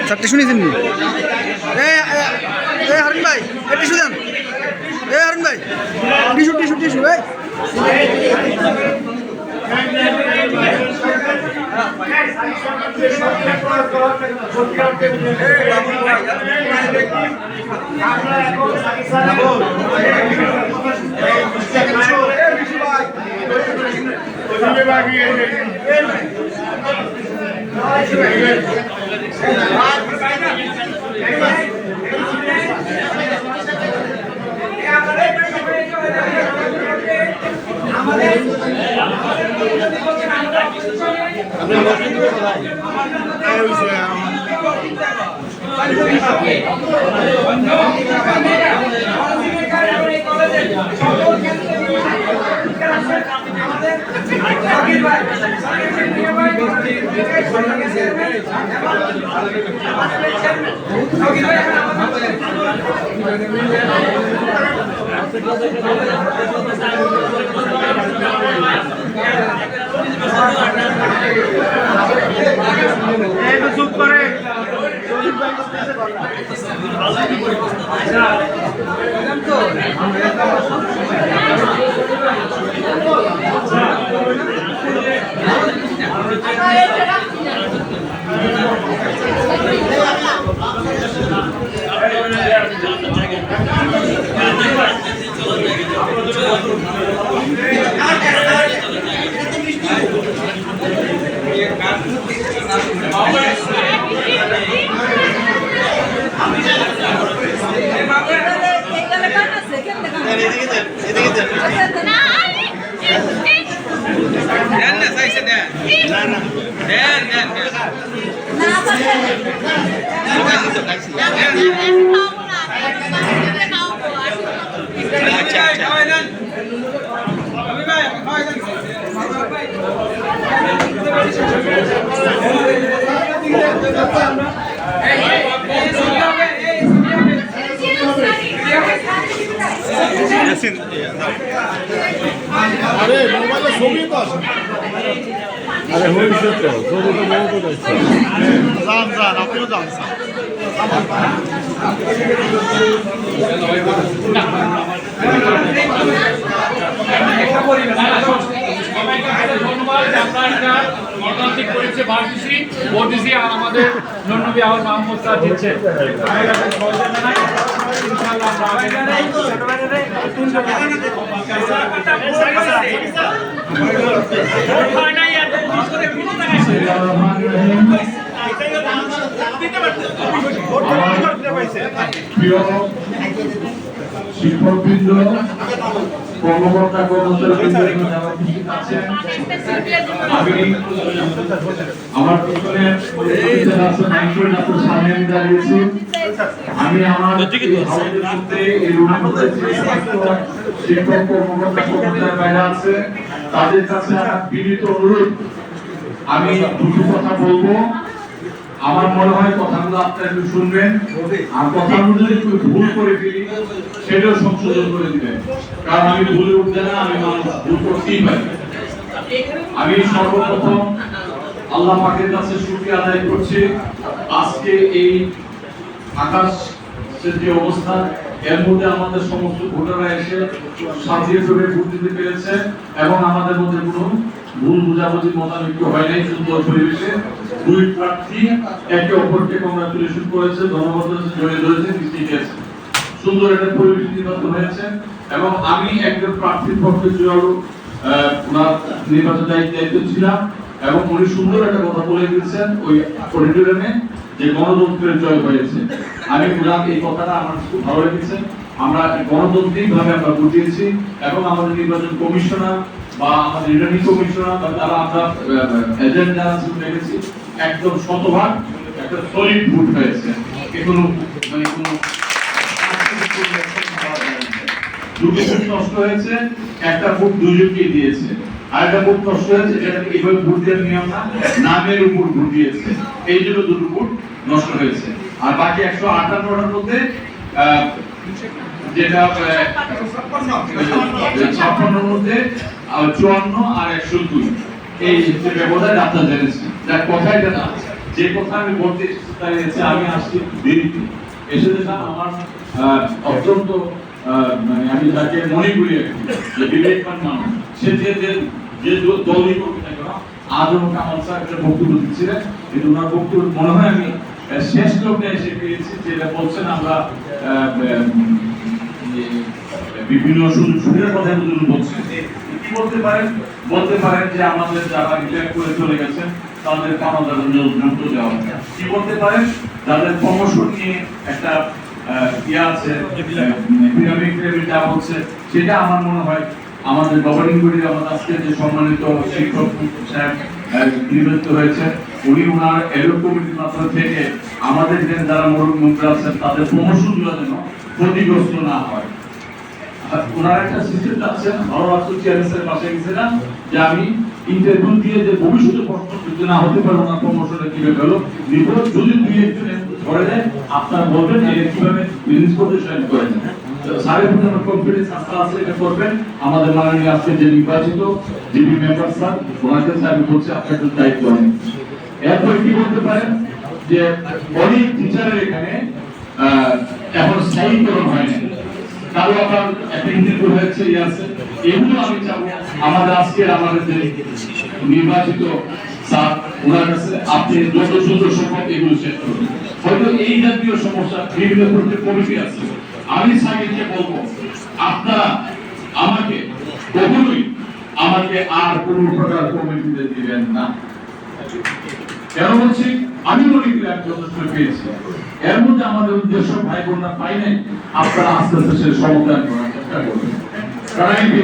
চারটে শুনেছেন নি? হারুন ভাই টিস্যু দেন। হারুন ভাই টিস্যু টিস্যু টিস্যু আরে মোবাইলে ছবি তো আছে। আরে হইছে তো ছবি তো বহুত আছে। যান যান আপনিও যান গণতান্ত্রিক পরিচয় বার দিছি ভোট দিছি আর আমাদের নন্নবী আহর মাহমুদ স্যার দিচ্ছে শিক্ষকবৃন্দ কর্মকর্তা কর্মচারীবৃন্দ আমি আমার পিছনে সামনে দাঁড়িয়েছি। আমি আমার শিক্ষক কর্মকর্তা কর্মচারী বাইরে আছে তাদের কাছে আমার বিনীত অনুরোধ, আমি দুটো কথা বলবো। আমার মনে হয় কথাগুলো আপনারা একটু শুনবেন, আর কথাগুলো যদি একটু ভুল করে ফেলি সেটাও সংশোধন করে দিবেন, কারণ আমি ভুলে উঠতে না, আমি মানুষ ভুল করতেই পারি। আমি সর্বপ্রথম আল্লাহ পাকের কাছে শুকরিয়া আদায় করছি, আজকে এই আকাশের যে অবস্থা এর মধ্যে আমাদের সমস্ত ভোটাররা এসে শান্তিভাবে ভোট দিতে পেরেছে এবং আমাদের মধ্যে কোনো ভুল বুঝাবুঝি মতানৈক্য হয় নাই। সুন্দর পরিবেশে দুই প্রার্থী একে অপরকে কংগ্রাচুলেশন করেছে, ধন্যবাদ জড়িয়ে ধরেছে, মিষ্টি দিয়েছে, সুন্দর একটা পরিবেশ নির্বাচন হয়েছে। এবং আমি একজন প্রার্থীর পক্ষে জোরালো নির্বাচন দায়িত্ব ছিলাম এবং উনি সুন্দর একটা কথা বলে দিয়েছেন ওই অডিটোরিয়ামে যে গণতন্ত্রের জয় হয়েছে। আমি বললাম এই কথাটা আমার খুব ভালো লেগেছে। আমরা গণতান্ত্রিক ভাবে আমরা বুঝিয়েছি এবং আমাদের নির্বাচন কমিশনার বা আমাদের রিটার্নিং কমিশনার বা তারা আমরা এজেন্ট যারা দেখেছি একদম শতভাগ একটা সলিড ভোট হয়েছে। কোনো মানে কোনো দুটো বুট নষ্ট হয়েছে, একটা বুট দুজনকে দিয়েছে, আরেকটা বুট নষ্ট হয়েছে, এটা এইভাবে বুট দেওয়ার নিয়ম না, নামের উপর বুট দিয়েছে, এই জন্য দুটো বুট নষ্ট হয়েছে। আর বাকি 158টার মধ্যে যেটা 56 মধ্যে 54 আর 102 এই যে ব্যবধান আপনারা জেনেছেন। যার কথা এটা না, যে কথা আমি বলতে চাইছি, আমি আসছি দেরিতে এসে দেখলাম আমার অত্যন্ত মানে আমি তাকে মনে করি যে বিবেকবান মানুষ, সে যে দলই করতে থাকে না, আজও কামাল স্যার একটা বক্তব্য দিচ্ছিলেন, কিন্তু ওনার বক্তব্য মনে হয় আমি শেষ লোকটা এসে পেয়েছি, যেটা বলছেন আমরা বিভিন্ন সুবিধার কথা বলছেন। কি বলতে পারেন যে আমাদের যারা রিটায়ার করে চলে গেছেন তাদের পাওনাদার যুক্ত দেওয়া, কি বলতে পারেন যাদের প্রমোশন নিয়ে একটা আছে পিরামিড যা হচ্ছে, সেটা আমার মনে হয় আমাদের গভর্নিং বডির আমাদের আজকে যে সম্মানিত শিক্ষক সাহেব নিযুক্ত হয়েছে, উনি ওনার এলো কমিটির মাধ্যমে থেকে আমাদের যারা মুরব্বী আছেন তাদের প্রমোশন গুলো যেন ক্ষতিগ্রস্ত না হয়। ওনার একটা সিস্টেম আছে, ভালো রাষ্ট্র চেয়ারম্যানের পাশে গেছিলাম যে আমি ইন্টারভিউ দিয়ে যে ভবিষ্যতে প্রশ্ন যদি না হতে পারে ওনার প্রমোশনে কিভাবে হলো, নিপট যদি দুই একজন ধরে দেয় আপনারা বলবেন এটা কিভাবে বিজনেস করতে সাহায্য করেন। স্যারের প্রতি আমার কনফিডেন্স আস্থা আছে, এটা করবেন। আমাদের মাননীয় আজকে যে নির্বাচিত জিবি মেম্বার স্যার, ওনার কাছে আমি বলছি আপনার একটু দায়িত্ব অনেক। এরপর কি বলতে পারেন যে অনেক টিচারের এখানে এখন স্থায়ীকরণ হয়নি, কারো আবার একটা ইন্টারভিউ হয়েছে, এগুলো আমি চাবো আমাদের আজকের আমাদের যে নির্বাচিত স্যার, ওনার কাছে আপনি যত সুন্দর সম্ভব এগুলো শেষ করবেন। হয়তো এই জাতীয় সমস্যা বিভিন্ন প্রত্যেক কমিটি আছে, আমি স্যারকে বলবো আপনারা আমাকে কখনোই আর কোন প্রকার কমিটিতে দিবেন না। কেন বলছি, আমি মনে করি আমি যথেষ্ট পেয়েছি, এর মধ্যে আমাদের যেসব ভাই বোনরা পাই নাই আপনারা আস্তে আস্তে সে সমাধান করার চেষ্টা করবেন, কারণ আমি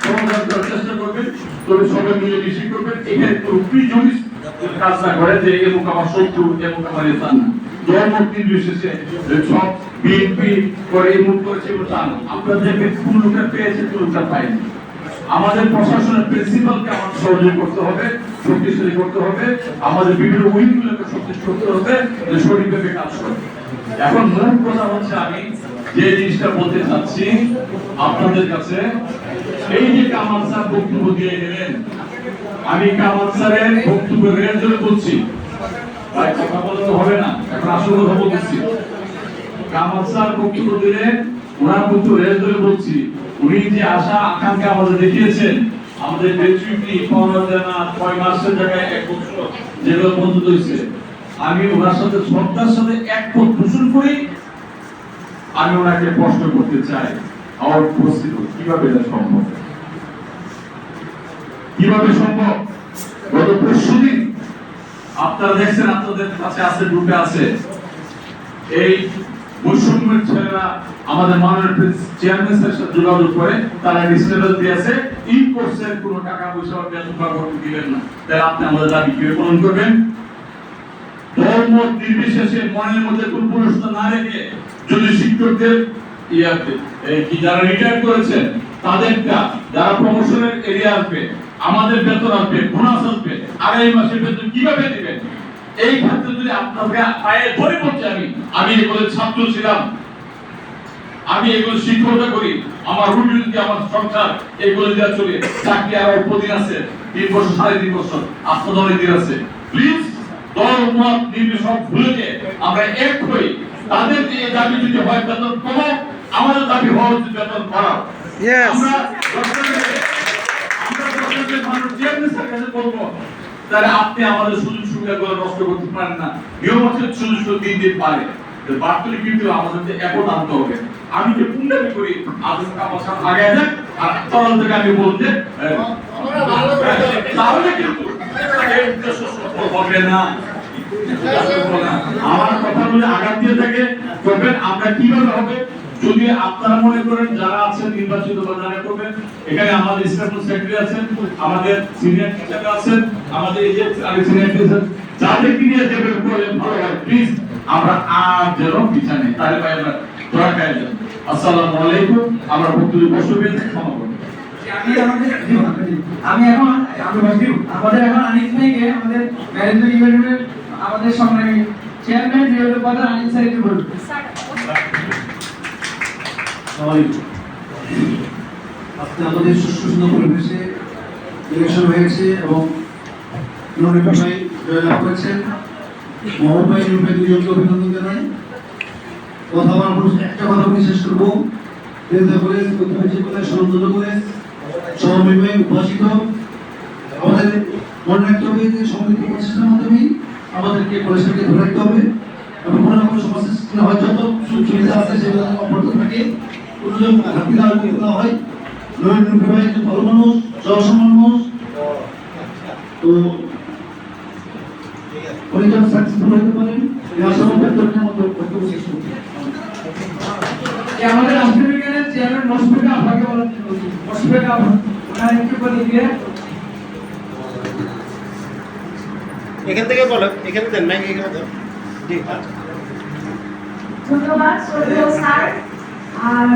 সমাধান করার চেষ্টা করবেন, তবে সবাই মিলে বেশি করবেন। এখানে জমি কাজ না করে যে এমুক আমার শত্রু এমুক আমার নেতা না, ধর্ম নির্বিশেষে সব বিএনপি করে এমুক করেছে চান, আপনারা দেখবেন কোন লোকটা পেয়েছে কোন লোকটা পায়নি। আমাদের প্রশাসনের প্রিন্সিপালকে আমাদের সহযোগী করতে হবে, শক্তিশালী করতে হবে, আমাদের বিভিন্ন উইংগুলোকে শক্তিশালী করতে হবে, যে সঠিকভাবে কাজ করবে। এখন মূল কথা হচ্ছে আমি যে জিনিসটা বলতে চাচ্ছি আপনাদের কাছে, এই যে কামাল স্যার বক্তব্য দিয়ে গেলেন, আমি কামাল স্যারের বক্তব্য রেল ধরে বলছি, ভাই কথা বলতে হবে না, এখন আসল কথা বলতেছি। কামাল স্যার বক্তব্য দিলেন, ওনার বক্তব্য রেল ধরে বলছি, উনি যে আশা আকাঙ্ক্ষা আমাদের দেখিয়েছেন, আমাদের গ্র্যাচুইটি পাওয়া যায় না 6 মাসের জায়গায় 1 বছর যেগুলো বন্ধ হয়েছে, আমি ওনার সাথে শ্রদ্ধার সাথে একমত পোষণ করি। আমি ওনাকে প্রশ্ন করতে চাই, আমার উপস্থিত কিভাবে এটা সম্ভব, কিভাবে সম্ভব? গত পরশুদিন আপনারা দেখছেন, আপনাদের কাছে আছে, গ্রুপে আছে, এই বৈষম্যের ছেলেরা আমাদের মাননীয় চেয়ারম্যান স্যারের সাথে যোগাযোগ করে তারা ডিসিশন দিয়েছে এই কোর্সের কোনো টাকা পয়সা বেতন বা ভর্তি দিবেন না। তাই আপনি আমাদের দাবি কিভাবে পূরণ করবেন? ধর্ম নির্বিশেষে মনের মধ্যে কোনো প্রশ্ন না রেখে যদি শিক্ষকদের কি যারা রিটায়ার করেছেন তাদেরটা যারা প্রমোশনের এরিয়া আসবে, আমাদের বেতন আসবে, বোনাস আসবে, আগামী মাসের বেতন কিভাবে দিবেন? এই ক্ষেত্রে যদি আপনাকে পায়ে ধরে পড়ছে, আমি এগুলো ছাত্র ছিলাম, আমি এগুলো শিক্ষকতা করি, আমার রুটি যদি আমার সংসার এগুলো দেওয়া চলে, চাকরি আর অল্প দিন আছে, 3 বছর 3.5 বছর, আপনার অনেক দিন আছে। প্লিজ দল মত নির্বিশেষে সব ভুলে যে আমরা এক হই, তাদের যে দাবি যদি হয় বেতন কমাও, আমাদের দাবি হওয়া উচিত বেতন বাড়াও। আমরা মানুষ চেয়ারম্যানের কাছে বলবো, তাহলে আপনি আমাদের সুযোগ সুবিধাগুলো নষ্ট করতে পারেন না, নিয়মিত সুযোগ দিন পারে, বার্তলি কিন্তু আমাদের একট আনতে হবে। আমি যে পুণ্যামি করি আগে যাক, আর তরল থেকে আমি বলতে তাহলে কিন্তু হবে না। আমার কথা বলে আঘাত দিয়ে থাকে করবেন, আমরা কিভাবে হবে? যদি আপনারা মনে করেন যারা আছেন নির্বাচিত বা যারা করবেন, এখানে আমাদের স্টাফ সেক্রেটারি আছেন, আমাদের সিনিয়র টিচার আছেন, আমাদের এই যে সিনিয়র টিচার যাদেরকে নিয়ে যাবেন বলেন ভালো হয়, প্লিজ আমরা আর যেন পিছানে, তাহলে ভাই আমরা ধরা খাই যাবো। আসসালামু আলাইকুম। আমরা বক্তব্য বসবেন, ক্ষমা করবেন। আমি এখন আমাদের এখন আনিস ভাইকে আমাদের ম্যানেজমেন্ট ইভেন্টের আমাদের সংগ্রামী চেয়ারম্যান জিরো পদে আনিস স্যার একটু বলুন। আজকে আমাদের সুন্দর পরিবেশে ইলেকশন হয়েছে এবং নরেন্দ্র ভাই জয়লাভ করেছেন। মোহাম্মদ ভাই রূপে দুজনকে অভিনন্দন জানাই। কথা বলার একটা কথা বলে শেষ করবো। কলেজ সনন্দন কলেজ সমন্বয় উদ্ভাসিত আমাদের মনে রাখতে হবে যে সমৃদ্ধ প্রচেষ্টার মাধ্যমে আমাদেরকে কলেজটাকে ধরে রাখতে হবে এবং কোনো না কোনো সমস্যা সৃষ্টি হয় যত সুবিধা আছে সেগুলো অপরত থাকে কোনো ঘাটতি না হয়। নরেন্দ্র ভাই একজন ভালো মানুষ, জনসম্মান মানুষ, তো উনি যেন সাকসেসফুল হতে পারেন এই আশাবাদ ব্যক্ত করে আমাদের বক্তব্য শেষ করছি। আমাদের রাষ্ট্রবিজ্ঞানের চেয়ারম্যান মশফিক আফাকে বলার জন্য মশফিক আফা ওনার একটু বলে দিয়ে এখান থেকে বলো, এখানে দেন মাইক এখানে দাও। জি ধন্যবাদ শ্রদ্ধেয় স্যার। আর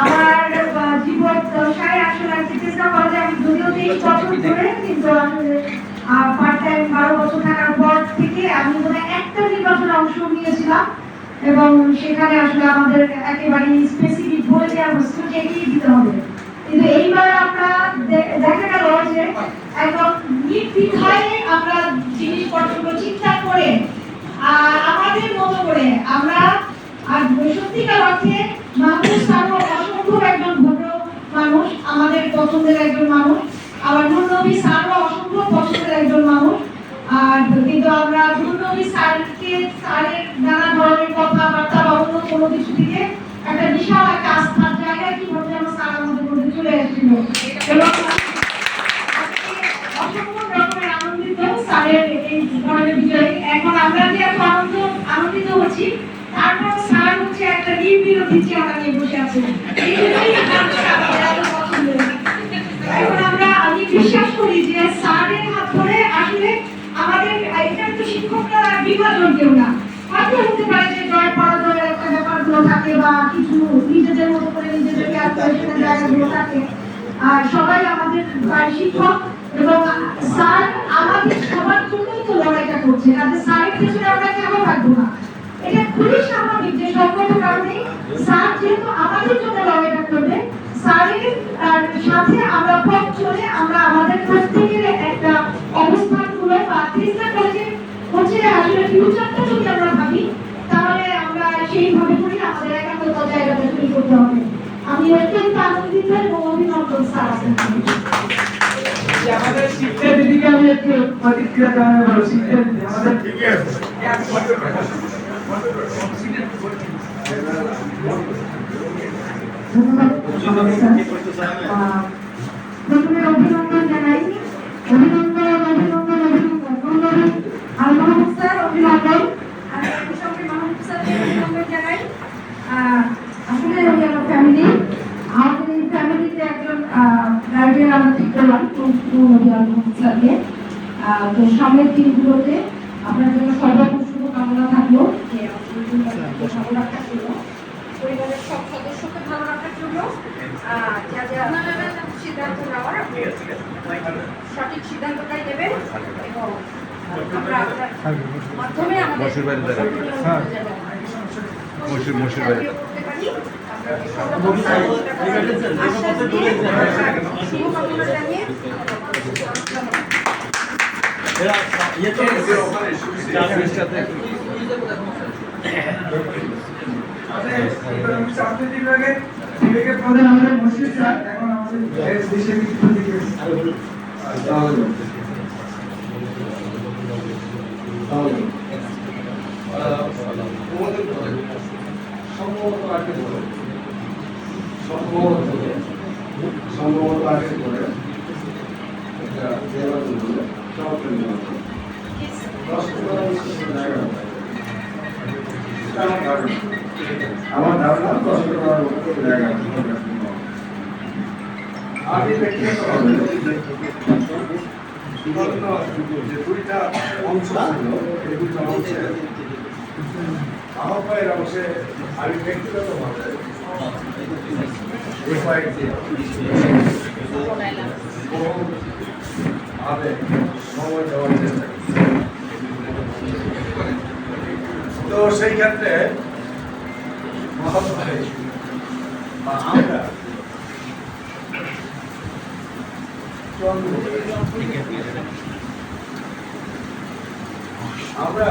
আমার জীবন দশায় আসলে চেষ্টা করা যায়, আমি যদিও 23 বছর ধরে, কিন্তু আসলে পার্ট টাইম 12 বছর থাকার পর থেকে আমি মনে হয় একটা নির্বাচনে অংশ নিয়েছিলাম এবং সেখানে আসলে আমাদের একেবারে স্পেসিফিক বলে দেওয়া হচ্ছিল যে এগিয়ে দিতে হবে। কিন্তু এইবার আমরা দেখা গেল যে একদম নির্দ্বিধায় আমরা জিনিসপত্রগুলো ঠিকঠাক করে আমাদের মতো করে আমরা আর সত্যিকার অর্থে মাহমুদ স্যারও অসংখ্য একজন ভদ্র মানুষ, আমাদের পছন্দের একজন মানুষ, আবার নুরনবী স্যারও অসংখ্য পছন্দের একজন মানুষ। আর কিন্তু আমরা নুরনবী স্যারকে স্যারের নানা ধরনের কথাবার্তা বা অন্য কোনো কিছু থেকে একটা বিশাল একটা আস্থার জায়গায় কিভাবে যেন স্যার আমাদের মধ্যে চলে এসেছিল এবং অসংখ্য রকমের আনন্দিত স্যারের এই ধরনের বিজয়। এখন আমরা যে এত আনন্দিত হচ্ছি, তারপর স্যার হচ্ছে একটা নির্বিরোধী চেহারা নিয়ে বসে আছেন। এখন আমি বিশ্বাস করি যে স্যারের হাত ধরে আসলে আমাদের এখানে তো শিক্ষকরা বিভাজন কেউ না, হয়তো হতে পারে যে জয় পরাজয়ের একটা ব্যাপারগুলো থাকে বা কিছু নিজেদের মতো করে নিজেদেরকে আত্মবিশ্বাসের জায়গাগুলো থাকে, আর সবাই আমাদের শিক্ষক এবং স্যার আমাদের সবার জন্যই তো লড়াইটা করছে, কাজে স্যারের পিছনে আমরা কেন থাকবো না। এটা খুবই স্বাভাবিক যে সঙ্গত কারণে স্যার যেহেতু আমাদের জন্য লড়াইটা করবে, স্যারের সাথে আমরা পথ চলে আমরা আমাদের প্রত্যেকের একটা অবস্থানগুলো বা চেষ্টা করেছি হচ্ছে আসলে ফিউচারটা যদি আমরা ভাবি তাহলে আমরা সেইভাবে করি আমাদের একাত্মতা জায়গাটা তৈরি করতে হবে। আমি অত্যন্ত আনন্দিত এবং অভিনন্দন স্যার আপনাকে। আমাদের শিক্ষা দিদিকে আমি একটু প্রতিক্রিয়া জানাবো। শিক্ষা দিদি আমাদের প্রথমে অভিনন্দন জানাই, অভিনন্দন আর মাহমুদ স্যার অভিনন্দন, আমি সঙ্গে মাহমুদ স্যারকে অভিনন্দন জানাই। আসলে আমার ফ্যামিলি, আমাদের এই ফ্যামিলিতে একজন গার্ডিয়ান আমরা ঠিক করলাম মাহমুদ স্যারকে। তো সামনের দিনগুলোতে আপনার জন্য সর্বক্ষণ শুভকামনা থাকলো যে ভালো রাখার জন্য, পরিবারের সব সদস্যকে ভালো রাখার জন্য যা যা সিদ্ধান্ত নেওয়ার সঠিক সিদ্ধান্তটাই নেবেন এবং আমরা আপনার মাধ্যমে আমাদের শুভকামনা জানিয়ে বিবেকের প্রধান আমাদের মুশফিক স্যার এখন আমাদের দেশের কিছু প্রতিক্রিয়া সম্ভবত আগে করে একটা নির্বাচন হলে সরকারি নির্বাচন 10 জায়গা আমার ধারণা 10 জায়গা আমি ব্যক্তিগতভাবে যে দুইটা অংশ ছিল এই দুইটা অংশে আহ্বায়ের অংশে আমি ব্যক্তিগতভাবে এই কয়েকদিন বহুভাবে সময় দেওয়ার চেষ্টা করছি। তো সেই ক্ষেত্রে মহাভারত বা আমরা আমরা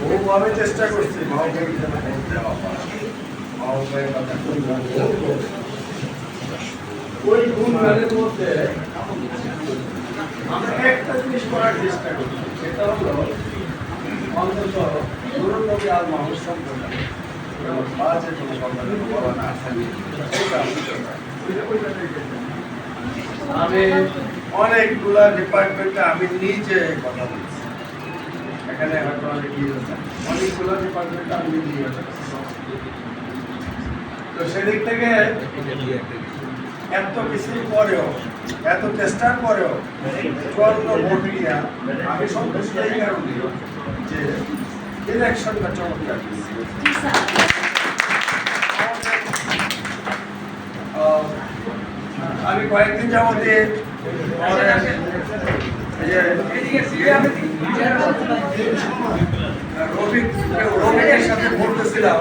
বহুভাবে চেষ্টা করছি মহাভারতের দেওয়া মহাভারতের কথা ওই গুণগানের মধ্যে আমরা একটা জিনিস করার চেষ্টা করি, সেটা হলো অন্তত নুরুল নবী আল মাহমুদ সম্প্রদায় বাজে কোনো কথা বলা না থাকে আমি অনেকগুলা ডিপার্টমেন্টে আমি নিজে কথা বলছি, এখানে হয়তো অনেকগুলো ডিপার্টমেন্টে আমি নিজে তো সেদিক থেকে এত কিছুর পরেও এত চেষ্টার পরেও 54 ভোট নিয়ে আমি সন্তুষ্ট এই কারণে যে ইলেকশনটা চমৎকার আমি কয়েকদিন যাবতে রবিকের সাথে বলতেছিলাম,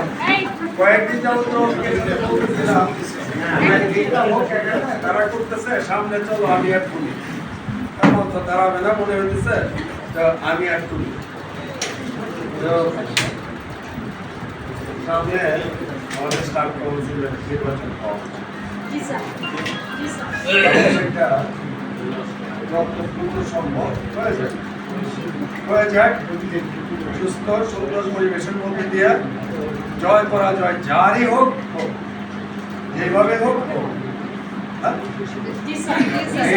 কয়েকদিন যাবত রবিকের সাথে বলতেছিলাম তারা করতেছে সামনে চলো আমি এক তুলি, তেমন তো দাঁড়াবে না মনে হইতেছে আমি এক তুলি। সামনে আমাদের স্টার কাউন্সিলের নির্বাচন হওয়া সেটা যত পূর্ণ সম্ভব হয়ে যাক, সুস্থ সুন্দর পরিবেশের মধ্যে দিয়ে জয় পরাজয় যারই হোক যেভাবে হোক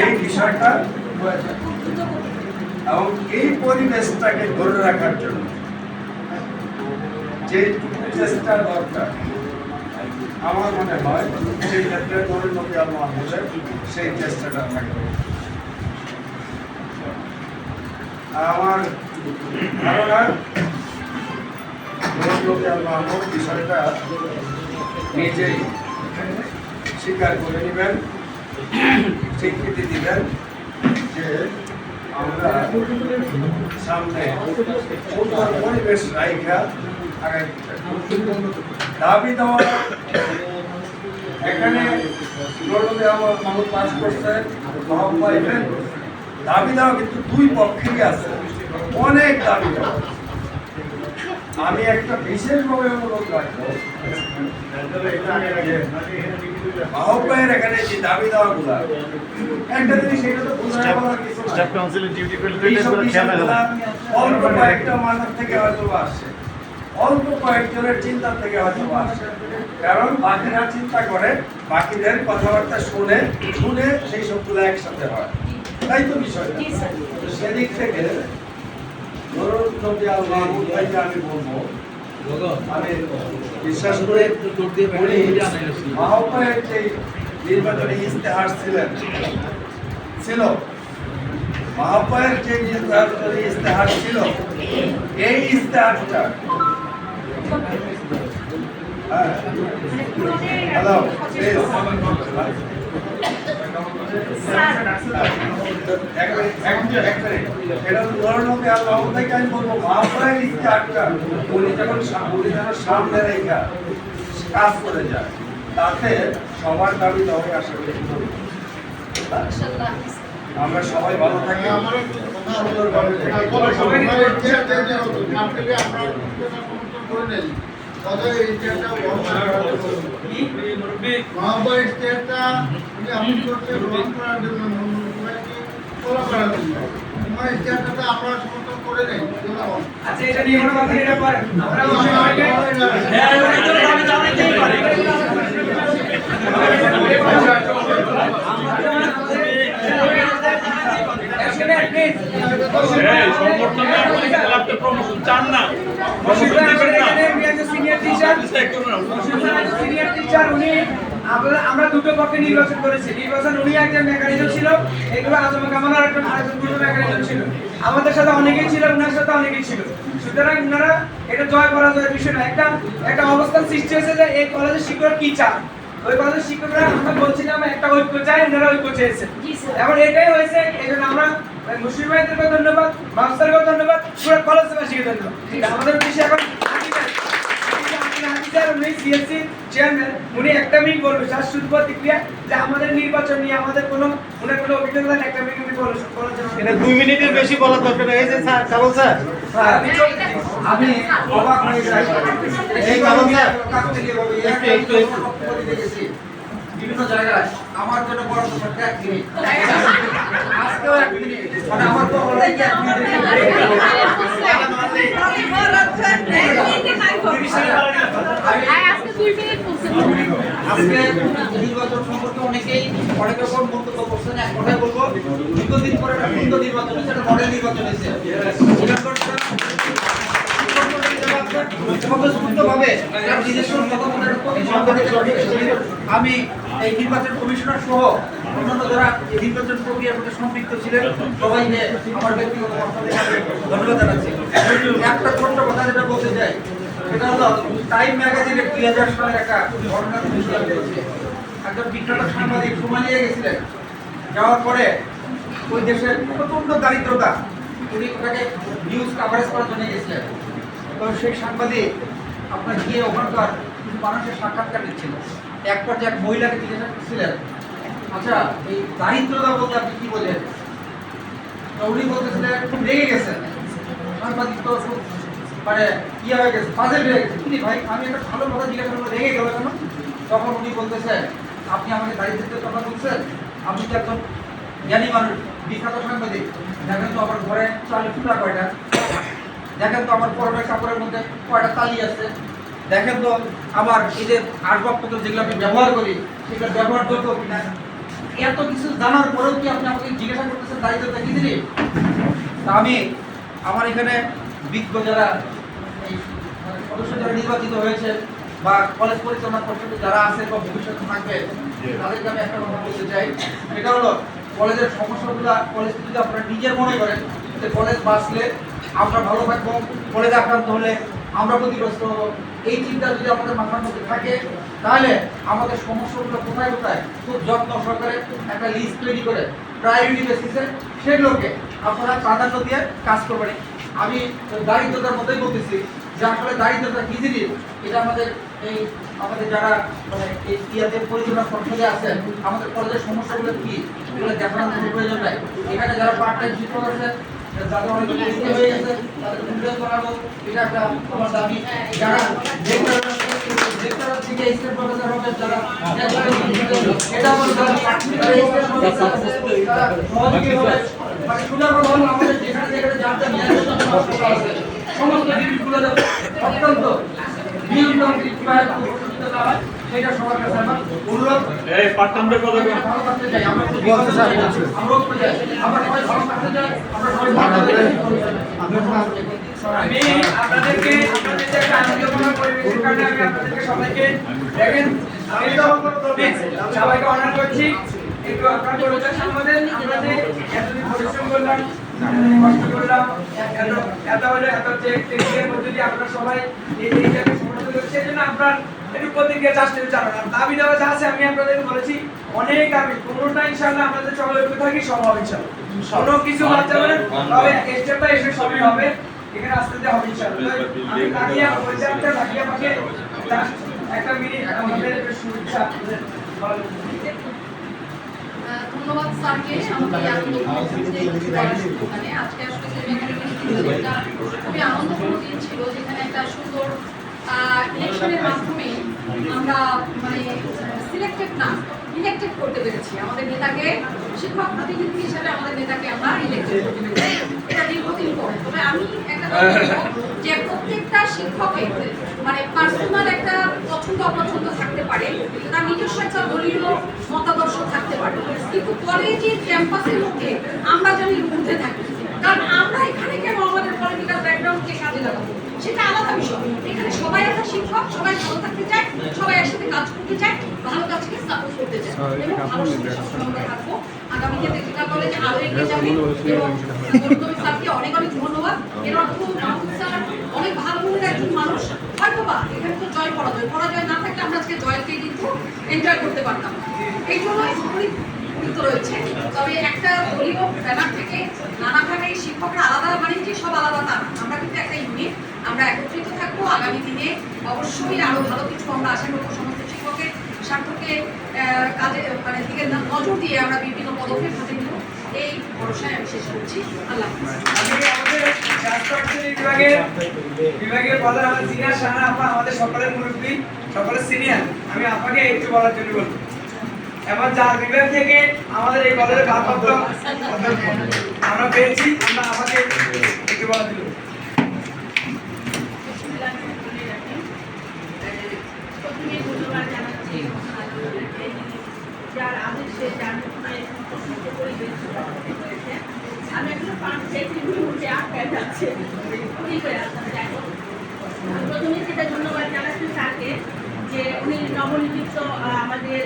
এই বিষয়টা এবং এই পরিবেশটাকে ধরে রাখার জন্য যে চেষ্টা দরকার আমার মনে হয় সেই ক্ষেত্রে নুরুল নবী আল মাহমুদের সেই চেষ্টাটা থাকবে। আমার ধারণা নুরুল নবী আল মাহমুদ বিষয়টা নিজেই স্বীকার করে নেবেন, স্বীকৃতি দিবেন যে আমরা সামনে সুন্দর পরিবেশ রাইখা দাবি দেওয়া এখানে মানুষ পাস করছে দাবি দেওয়া কিন্তু দুই পক্ষেই আছে, অনেক দাবি দেওয়া। আমি একটা বিশেষভাবে অনুরোধ রাখবো আহ্বায়ের এখানে যে দাবি দেওয়া গুলা একটা জিনিস সেটা তো অল্প কয়েকটা মানুষ থেকে হয়তো আসছে, অল্প কয়েকজনের চিন্তা থেকে হয়তো আসছে, কারণ বাকিরা চিন্তা করে বাকিদের কথাবার্তা শুনে শুনে সেই সবগুলো একসাথে হয়, তাই তো বিষয়টা। সেদিক থেকে নুরুল নবী আল মাহমুদ ভাইকে আমি বলবো, আমি বিশ্বাস করে মাহবুবের যে নির্বাচনী ইস্তেহার ছিল মাহবুবের যে নির্বাচনী ইস্তেহার ছিল, এই ইস্তেহারটা হ্যালো সামনে রেখা কাজ করে যায়, তাতে সবার দাবি দেওয়া আশা করি আমরা সবাই ভালো থাকি, সুন্দরভাবে আপনারা সমর্থন করে নেই। আচ্ছা এটা নিয়ে কোনো কথা এটা পারে আমরা সিনিয়র টিচার উনি আমরা দুটো পক্ষে নির্বাচন করেছি। নির্বাচন উনি একজন মেকানিজম ছিল, এগুলো আজম কামাল আর একজন দুটো মেকানিজম ছিল। আমাদের সাথে অনেকেই ছিল, উনার সাথে অনেকেই ছিল। সুতরাং উনারা এটা জয় পরাজয়ের বিষয় না, একটা অবস্থান সৃষ্টি হয়েছে যে এই কলেজের শিক্ষক কি চায়। ওই কলেজের শিক্ষকরা আমরা বলছিলাম একটা ঐক্য চাই, ওনারা ঐক্য চেয়েছে। এখন এটাই হয়েছে। এই জন্য আমরা মুসলিম ভাইদেরকে ধন্যবাদ, মাস্টারকেও ধন্যবাদ, পুরো কলেজবাসীকে ধন্যবাদ। আমাদের দেশে এখন সিএসসি চেয়ারম্যান উনি একটা মিনিট বলবে, তার শুধু প্রতিক্রিয়া যে আমাদের নির্বাচন নিয়ে আমাদের কোনো অভিজ্ঞতা একটা মিনিট উনি বলে। এটা 2 মিনিটের বেশি বলার দরকার নেই। এই যে স্যার চালন স্যার, আমি অবাক হয়ে যাই এই চালন স্যার একটু দেখেছি বিভিন্ন জায়গায় আমার জন্য বড় করতে 1 মিনিট, আজকেও 1 মিনিট, মানে আমার তো অলরেডি 1 মিনিট। আজকে নির্বাচন সম্পর্কে অনেক রকম মন্তব্য করছেন। এক কথায় বলবো, দীর্ঘদিন পরে একটা সুন্দর নির্বাচন হয়েছে, একটা মডেল নির্বাচন হয়েছে। আমি এই নির্বাচন কমিশনার সহ অন্যান্য যারা এই নির্বাচন প্রক্রিয়ার মধ্যে সম্পৃক্ত ছিলেন সবাইকে আমার ব্যক্তিগত ধন্যবাদ জানাচ্ছি। একটা ছোট্ট কথা যেটা বলতে চাই, সেটা হলো টাইম ম্যাগাজিনের 2000 সালের একটা ঘটনা হয়েছে। একজন বিখ্যাত সাংবাদিক সোমালিয়া গেছিলেন, যাওয়ার পরে ওই দেশের প্রচন্ড দারিদ্রতা, উনি ওটাকে নিউজ কাভারেজ করার জন্য গেছিলেন। তো সেই সাংবাদিক আপনার গিয়ে ওখানকার কিছু মানুষের সাক্ষাৎকার নিচ্ছিল। এক পর্যায়ে এক মহিলাকে জিজ্ঞাসা করছিলেন, আচ্ছা এই দারিদ্রতা বলতে আপনি কি বোঝেন? তো উনি বলতেছিলেন, খুব রেগে গেছেন। সাংবাদিক তো মানে ইয়ে হয়ে গেছে, পাজেল হয়ে গেছে, কি ভাই আমি একটা ভালো কথা জিজ্ঞাসা করবো, রেগে গেল কেন? তখন উনি বলতেছেন, আপনি আমাকে দারিদ্রের কথা বলছেন, আপনি তো একজন জ্ঞানী মানুষ, বিখ্যাত সাংবাদিক, দেখেন তো আমার ঘরে চালের চুলা কয়টা, দেখেন তো আমার পরনের কাপড়ের মধ্যে কয়টা তালি আছে, দেখেন তো আমার এই যে আসবাবপত্র যেগুলো আমি ব্যবহার করি সেগুলো ব্যবহারযোগ্য কিনা। এত কিছু জানার পরেও কি আপনি আমাকে জিজ্ঞাসা করতেছেন দারিদ্রতা কি জিনিস? তা আমি আমার এখানে বিজ্ঞ যারা এই সদস্য যারা নির্বাচিত হয়েছে বা কলেজ পরিচালনা পর্ষদে যারা আছে বা ভবিষ্যতে থাকবে, তাদেরকে আমি একটা কথা বলতে চাই, এটা হলো কলেজের সমস্যাগুলো কলেজ যদি আপনারা নিজের মনে করেন যে কলেজ বাঁচলে আমরা ভালো থাকবো, কলেজে আক্রান্ত হলে আমরা ক্ষতিগ্রস্ত হবো, এই চিন্তা যদি আমাদের মাথার মধ্যে থাকে, তাহলে আমাদের সমস্যাগুলো কোথায় কোথায় খুব যত্ন সহকারে একটা লিস্ট তৈরি করে প্রায়োরিটি বেসিসে সেগুলোকে আপনারা প্রাধান্য দিয়ে কাজ করবেন। আমি দারিদ্রতার মধ্যেই বলতেছি যে আসলে দারিদ্রতা কি জিনিস, এটা আমাদের যারা মানে এই ইয়াতে পরিচালনা পর্ষদে আছেন, আমাদের কলেজের সমস্যাগুলো কি এগুলো দেখানোর কোনো প্রয়োজন নাই। এখানে যারা পার্ট টাইম শিক্ষক আছে, যাদের অনেক পরিচিত হয়ে গেছে, তাদের মূল্যায়ন করাবো, এটা একটা আমার দাবি। যারা থেকে স্টেট প্রফেসর হবে, যারা এটা আমার দাবি। সহযোগী হবে, মানে সুন্দরবন হল আমাদের যেখানে যেখানে জানতে আছে সমস্ত জিনিসগুলো অত্যন্ত নিয়মতান্ত্রিক সেটা সবার কাছে আমার অনুরোধ। এই পার্টনারদের কথা বলুন। ভালো থাকতে চাই, আমরা সবাই ভালো থাকতে চাই, আমরা সবাই ভালো থাকতে চাই। আমি আপনাদের যে একটা আনন্দময় পরিবেশের কারণে আমি আপনাদেরকে সবাইকে দেখেন, আমি তো সবাইকে অনার করছি। একটু আপনার পরিচয় সম্বন্ধে আমরা যে এতদিন পরিশ্রম করলাম, কষ্ট করলাম, এত হলে এত টেকনিকের মধ্যে দিয়ে আপনারা সবাই এই জায়গায় সমর্থন করছে, সেই জন্য আপনার একটু প্রতিক্রিয়া চাষতে জানালাম। দাবি দেওয়া যা আছে আমি আপনাদেরকে বলেছি, অনেক দাবি, কোনোটা ইনশাআল্লাহ আমাদের সকলে ঐক্য থাকি সব হবে ইনশাআল্লাহ। কোনো কিছু বাদ যাবে না, তবে স্টেপ বাই স্টেপ সবই হবে, এখানে আসতে দেওয়া হবে ইনশাআল্লাহ। আমি দাঁড়িয়ে পরিচালকটা থাকিয়ে আমাকে একটা মিনিট আমাদের শুভেচ্ছা আপনাদের ধন্যবাদ স্যারকে আমাকে আজকে আসলে খুবই আনন্দপূর্ণ দিন ছিল, যেখানে একটা সুন্দর ইলেকশনের মাধ্যমে আমরা মানে সিলেক্টেড না ইলেক্টেড করতে পেরেছি আমাদের নেতাকে, শিক্ষক প্রতিনিধি হিসেবে আমাদের নেতাকে আমরা ইলেক্টেড করতে পেরেছি। এটা দীর্ঘদিন পরে। তবে আমি একটা যে প্রত্যেকটা শিক্ষকের মানে পার্সোনাল একটা পছন্দ অপছন্দ থাকতে পারে, তার নিজস্ব একটা দলীয় মতাদর্শ থাকতে পারে, কিন্তু কলেজের ক্যাম্পাসের মধ্যে আমরা যেন ঊর্ধ্বে থাকি। কারণ আমরা এখানে কেন আমাদের পলিটিক্যাল ব্যাকগ্রাউন্ডকে কাজে লাগাবো, সেটা আলাদা বিষয়। এখানে সবাই একটা শিক্ষক, সবাই ভালো থাকতে চায়, সবাই একসাথে কাজ করতে চায়, ভালো কাজকে সাপোর্ট করতে চায় এবং ভালো সঙ্গে সবসময় আমরা থাকবো। আগামীতে তেজগা কলেজে আরো এগিয়ে যাবে এবং গৌতমী স্যারকে অনেক অনেক ধন্যবাদ। এর অর্থ মাহমুদ স্যার অনেক ভালো মনের একজন মানুষ। হয়তোবা এখানে তো জয় পরাজয় না থাকলে আমরা আজকে জয়কে কিন্তু এনজয় করতে পারতাম। এই জন্যই গুরুত্ব রয়েছে। তবে একটা দলীয় ব্যানার থেকে নানাভাবে শিক্ষকরা আলাদা মানে যে সব আলাদা তা না, আমরা কিন্তু একটা ইউনিট, আমরা একত্রিত থাকবো। আগামী দিনে অবশ্যই আরো ভালো কিছু আমরা আশা করবো। সমস্ত শিক্ষকের স্বার্থকে কাজে মানে দিকে নজর দিয়ে আমরা বিভিন্ন পদক্ষেপ হাতে নিব, এই ভরসায় আমি শেষ করছি। আল্লাহ হাফেজ। আমি আমাদের রাষ্ট্রপতি বিভাগের প্রধান আমাদের সিনিয়র শাহানা আপা, আমাদের সকলের মুরব্বী, সকলের সিনিয়র, আমি আপনাকে একটু বলার জন্য বলবো। এবার যার বিভাগ থেকে আমাদের এই কলেজের ভারপ্রাপ্ত আমরা পেয়েছি, আমরা আমাকে একটু বলার জন্য প্রথমে ধন্যবাদ জানাচ্ছি যার আদেশে যার পরিবেশ করেছে। আমি এখনো 5-6 মিনিটে আটকায় যাচ্ছে, কি করে আসলাম। যাই হোক, প্রথমে সেটা ধন্যবাদ জানাচ্ছি স্যারকে যে উনি নবনিযুক্ত আমাদের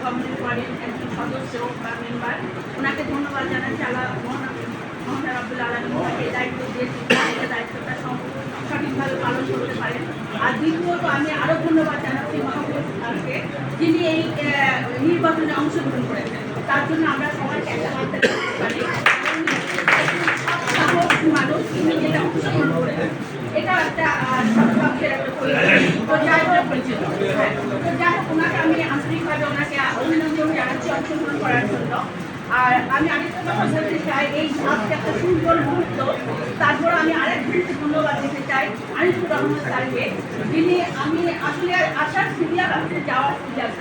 কমিটি বডির একজন সদস্য বা মেম্বার, ওনাকে ধন্যবাদ জানাচ্ছি। আল্লাহ মহান রাব্বুল আলামিন ওনাকে দায়িত্ব দিয়েছি, দায়িত্বটা সঠিকভাবে পালন করতে পারেন। আর দ্বিতীয়ত আমি আরও ধন্যবাদ জানাচ্ছি মাহমুদ স্যারকে, যিনি এই নির্বাচনে অংশগ্রহণ করেছেন। তার জন্য আমরা সবাইকে একটা হাতে রাখতে পারি। মানুষ তিনি যেটা অংশগ্রহণ করেছেন, এটা একটা সৎপক্ষের একটা পরিচয়। তো যাই হোক, তো যাই হোক, ওনাকে আমি আন্তরিকভাবে ওনাকে অভিনন্দন জানাচ্ছি অংশগ্রহণ করার জন্য। আর আমি আরেকটা কথা বলতে চাই, এই আজকে একটা সুন্দর মুহূর্ত। তারপর আমি আরেকটা ধন্যবাদ দিতে চাই আনিসুর রহমান স্যারকে, যিনি আমি আসলে আসার সিরিয়াল আসতে যাওয়ার সুযোগ,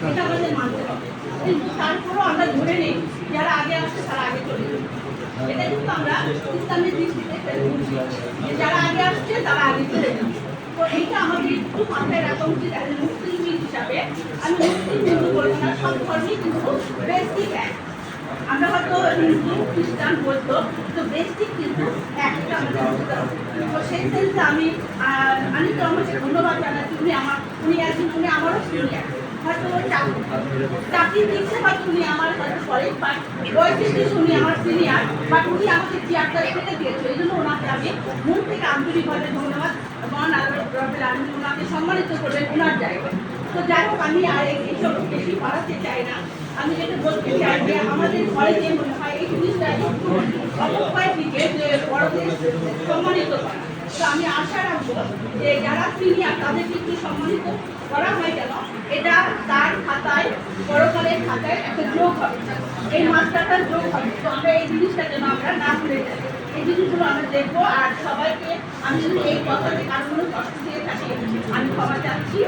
এটা আমাদের মানতে হবে। কিন্তু তারপরও আমরা ধরে নিই যারা আগে আসছে তারা আগে চলে যাবে। এটা কিন্তু আমরা ইসলামের দৃষ্টিতে বুঝি যে যারা আগে আসছে তারা আগে চলে যাবে। তো এইটা আমাদের একটু মাথায় রাখা উচিত। একজন মুসলিম হিসাবে আমি মুসলিম হিন্দু বলবো না, সব ধর্মই কিন্তু বেসিক এক। আমরা হয়তো হিন্দু খ্রিস্টান বলতো, তো বেসিক কিন্তু একটা আমাদের বুঝতে হবে। তো সেই সেন্সে আমি আনিসুর রহমানকে ধন্যবাদ জানাচ্ছি। উনি আমারও সিনিয়র, হয়তো চাকরির দিচ্ছে, হয়তো উনি আমার হয়তো পরে, বাট বয়সের দিকে উনি আমার সিনিয়র, বাট উনি আমাকে চেয়ারটা ফেলে দিয়েছে। এই জন্য ওনাকে আমি মন থেকে আন্তরিকভাবে ধন্যবাদ। মহান আল্লাহ রাব্বুল আলামিন ওনাকে সম্মানিত করবেন ওনার জায়গায়। তো যাই হোক, আমি আর এইসব বেশি বাড়াতে চাই না। আমি যেটা বলতে চাই যে আমাদের কলেজে মনে হয় এই জিনিসটা একটু অবক্ষয় দিকে যে বড়দের সম্মানিত করা। তো আমি আশা রাখবো যে যারা সিনিয়র তাদেরকে একটু সম্মানিত করা হয় কেন, এটা তার খাতায়, পরকালের খাতায় একটা যোগ হবে, এই মাত্রাটার যোগ হবে। তো আমরা এই জিনিসটা যেন আমরা না ভুলে যাই, এই জিনিসগুলো আমরা দেখবো। আর সবাইকে আমি যদি এই কথাতে কারো কোনো কষ্ট দিয়ে থাকি আমি ক্ষমা চাচ্ছি।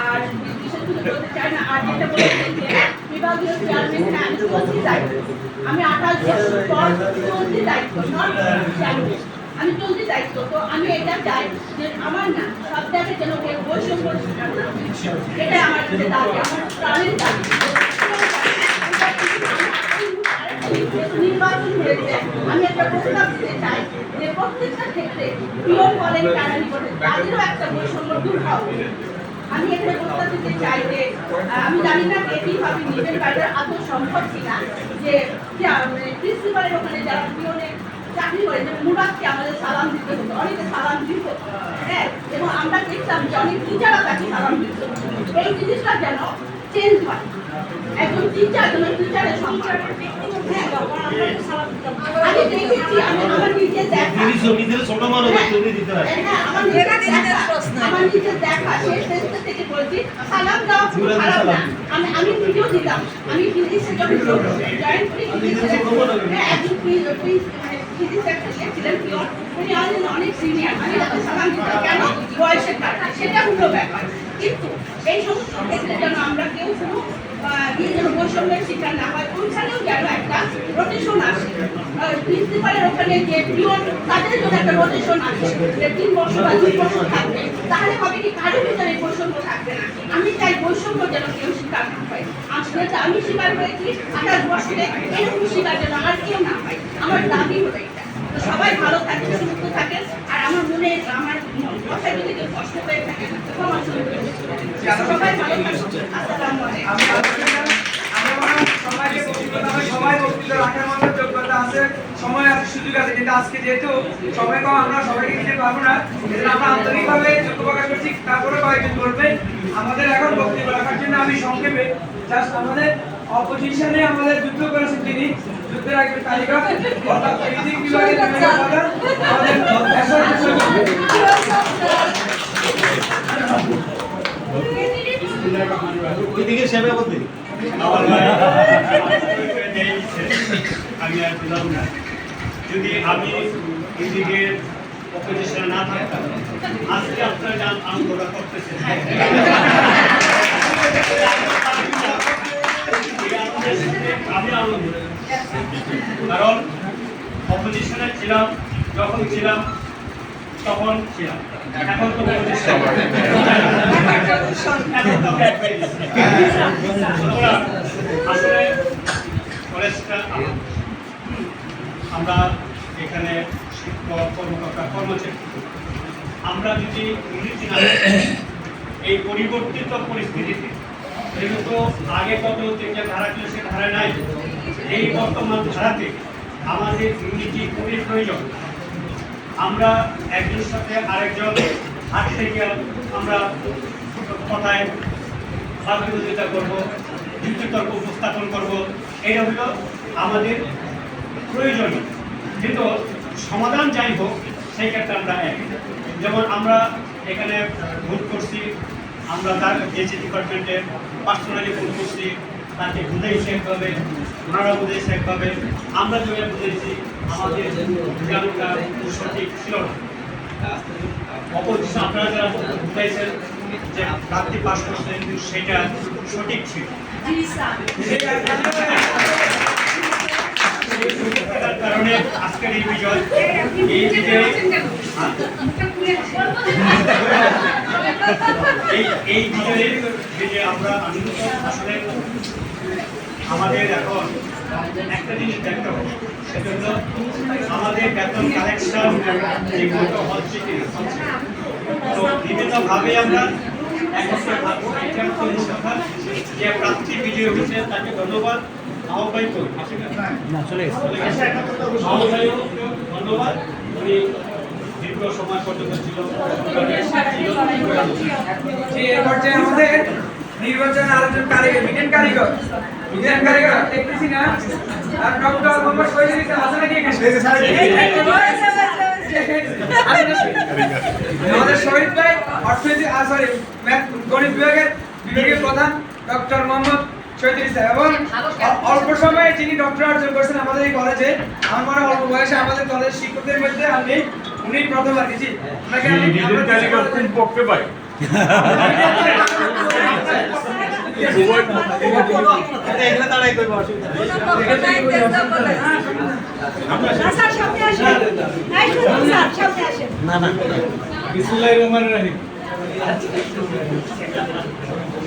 আর বিশেষ কিছু বলতে চাই না। আর যেটা বলতে যে বিভাগীয় চেয়ারম্যান আমি চলছি দায়িত্ব, আমি 28 বছর পর চলছি দায়িত্ব, আমি চলছি দায়িত্ব। তো আমি এটা চাই যে আমার না সব জায়গায় যেন কেউ বৈষম্য শিকার না, এটাই আমার কাছে দাবি, আমার প্রাণের দাবি। নির্বাচন হয়েছে, আমি একটা প্রস্তাব দিতে চাই যে প্রত্যেকটা ক্ষেত্রে পিওন বলেন, কারানি বলেন, তাদেরও একটা বৈষম্য দূর হওয়া উচিত। আমি এখানে প্রস্তাব দিতে চাই যে আমি জানি না একইভাবে নিজের বাইরে আদৌ সম্ভব কিনা যে প্রিন্সিপালের ওখানে যারা পিওনে চাকরি করে, যে মুরাদকে আমাদের সালাম দিতে হতো, অনেকে সালাম দিত, হ্যাঁ, এবং আমরা দেখতাম যে অনেক টিচাররা তাকে সালাম দিত। এই জিনিসটা যেন চেঞ্জ হয়। একজন টিচার যেন টিচারের সংসার, আমি দেখেছি, আমি আমার নিজের দেখা, আমার নিজের দেখা সেই সেন্সটা থেকে বলছি, সালাম দেওয়া খুব খারাপ না। আমি ভিডিও দিতাম, আমি ফিজিক্সে যখন জয়েন করি, একজন ফিজিক্স ছিলেন পিওন, উনি অনেক সিনিয়র, আমি তাকে সালাম দিতাম কেন, বয়সের কারণে, সেটা হলো ব্যাপার। কিন্তু এই সমস্ত ক্ষেত্রে যেন আমরা কেউ কোনো যেন বৈষম্যের শিকার না হয়, ওইখানেও যেন একটা রোটেশন আসে। প্রিন্সিপালের ওখানে যে পিওন, তাদের জন্য একটা রোটেশন আসে, যে 3 বছর বা 2 বছর থাকবে, তাহলে হবে কি কারোর ভিতরে বৈষম্য থাকবে না। আমি চাই বৈষম্য যেন কেউ শিকার না হয়। আমি শিকার হয়েছি 28 বছরে, এরকম শিকার যেন আর কেউ না হয়। আমার দাবি হলো এটা। তো সবাই ভালো থাকেন, সুস্থ থাকেন। আর আমার মনে কথায় যদি কেউ কষ্ট পেয়ে থাকে ক্ষমা করবেন। সবাই ভালো থাকুন। আসসালামু আলাইকুম। সবাই বক্তৃতা রাখার মতো যোগ্যতা আছে, সময় আছে, সুযোগ আছে, কিন্তু আজকে যেহেতু সবাইকে আমরা সবাইকে দিতে পারবো না, এজন্য আমরা আন্তরিকভাবে যোগ্য প্রকাশ করছি। তারপরে কয়েকজন বলবে আমাদের এখন বক্তব্য রাখার জন্য আমি সংক্ষেপে জাস্ট আমাদের অপোজিশনে আমাদের যুদ্ধ করেছেন তিনি, যুদ্ধের একজন তালিকা অর্থাৎ ফিজিক্স বিভাগের আমাদের ওইদিকে সেবা করতে আমি আর দিলাম না। যদি আমি এদিকে অপোজিশনে না থাকতাম, আজকে আপনারা যান আন্দোলন করতেছেন, আমি আনন্দ, কারণ অপোজিশনে ছিলাম, যখন ছিলাম তখন ছিলাম, এখন তো আসলে কলেজটা আমরা এখানে শিক্ষক কর্মকর্তা কর্মচারী, আমরা যদি ইংরেজি না এই পরিবর্তিত পরিস্থিতিতে, যেহেতু আগে কত যে ধারা ছিল সে ধারা নাই, এই বর্তমান ধারাতে আমাদের ইংরেজি খুবই প্রয়োজন। আমরা একজনের সাথে আরেকজন হাত থেকে আমরা কথায় বাদ বিরোধিতা করবো, যুক্তিতর্ক উপস্থাপন করবো, এটা হলো আমাদের প্রয়োজনীয়। কিন্তু সমাধান যাই হোক সেই ক্ষেত্রে আমরা এক, যেমন আমরা এখানে ভোট করছি, আমরা তার এজি ডিপার্টমেন্টে পার্সোনালি ভোট করছি, তাকে বুঝাইছি একভাবে, ওনারা বুঝেছে একভাবে, আমরা যেভাবে বুঝেছি আমাদের জ্ঞানটা সঠিক ছিল না। অপোজিশন আপনারা যারা বুঝাইছেন যে প্রার্থী পাশ করছেন, কিন্তু সেটা সঠিক ছিল। কারণে আজকের এই বিজয়, এই বিজয়ে যে আমরা আনন্দিত। আসলে আমাদের এখন একটা জিনিস দেখতে হবে, সেটা হলো আমাদের বেতন কালেকশন ঠিকমতো হচ্ছে কি না। তো বিভিন্নভাবে আমরা যে প্রার্থী বিজয়ী হয়েছে তাকে ধন্যবাদ আহ্বান করি। ধন্যবাদ, উনি দীর্ঘ সময় পর্যন্ত ছিল। আমাদের নির্বাচন আলোচন কারিগর, বিজ্ঞান কারিগর দেখতেছি না, আর ডক্টর মোহাম্মদ শহীদুল ইসলাম আছে নাকি এখানে? আমাদের শহীদ ভাই অর্থনীতি গণিত বিভাগের প্রধান ডক্টর মোহাম্মদ শহীদুল ইসলাম, এবং অল্প সময়ে যিনি ডক্টর অর্জন করছেন আমাদের এই কলেজে, আমার মনে হয় অল্প বয়সে আমাদের কলেজের শিক্ষকদের মধ্যে আমি উনি প্রথম আর কি। পক্ষে পাই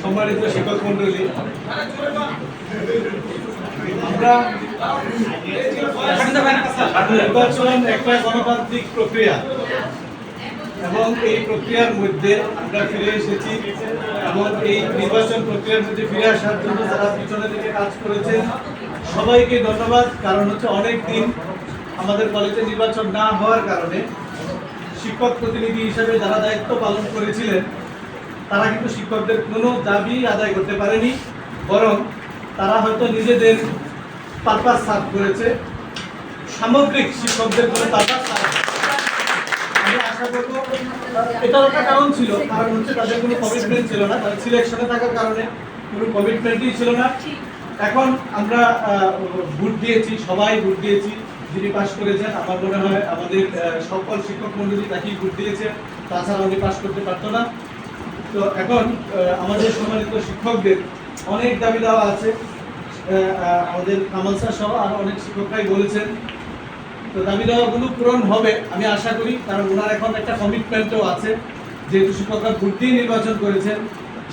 সম্মানিত শিক্ষক মন্ডলী, আমরা নির্বাচন একটা গণতান্ত্রিক প্রক্রিয়া এবং এই প্রক্রিয়ার মধ্যে আমরা ফিরে এসেছি, এবং এই নির্বাচন প্রক্রিয়ার মধ্যে ফিরে আসার জন্য যারা পিছনে থেকে কাজ করেছেন সবাইকে ধন্যবাদ। কারণ হচ্ছে অনেক দিন আমাদের কলেজে নির্বাচন না হওয়ার কারণে শিক্ষক প্রতিনিধি হিসেবে যারা দায়িত্ব পালন করেছিলেন তারা কিন্তু শিক্ষকদের কোনো দাবি আদায় করতে পারেনি, বরং তারা হয়তো নিজেদের পারপাস সার্ভ করেছে, সামগ্রিক শিক্ষকদের কোনো পারপাস সার্ভ। আমি আশা করব এটার একটা কারণ ছিল, কারণ হচ্ছে তাদের কোনো কমিটমেন্ট ছিল না, তাদের সিলেকশনে থাকার কারণে কোনো কমিটমেন্টই ছিল না। এখন আমরা ভোট দিয়েছি, সবাই ভোট দিয়েছি, যিনি পাশ করেছেন আমার মনে হয় আমাদের সকল শিক্ষক মন্ডলী তাকেই ভোট দিয়েছে, তাছাড়া উনি পাশ করতে পারতো না। তো এখন আমাদের সম্মানিত শিক্ষকদের অনেক দাবি দেওয়া আছে, আমাদের কামাল স্যার সহ আরো অনেক শিক্ষকরাই বলেছেন। তো দাবি দেওয়াগুলো পূরণ হবে আমি আশা করি, কারণ ওনার এখন একটা কমিটমেন্টও আছে, যেহেতু শিক্ষকরা ভোট দিয়ে নির্বাচন করেছেন,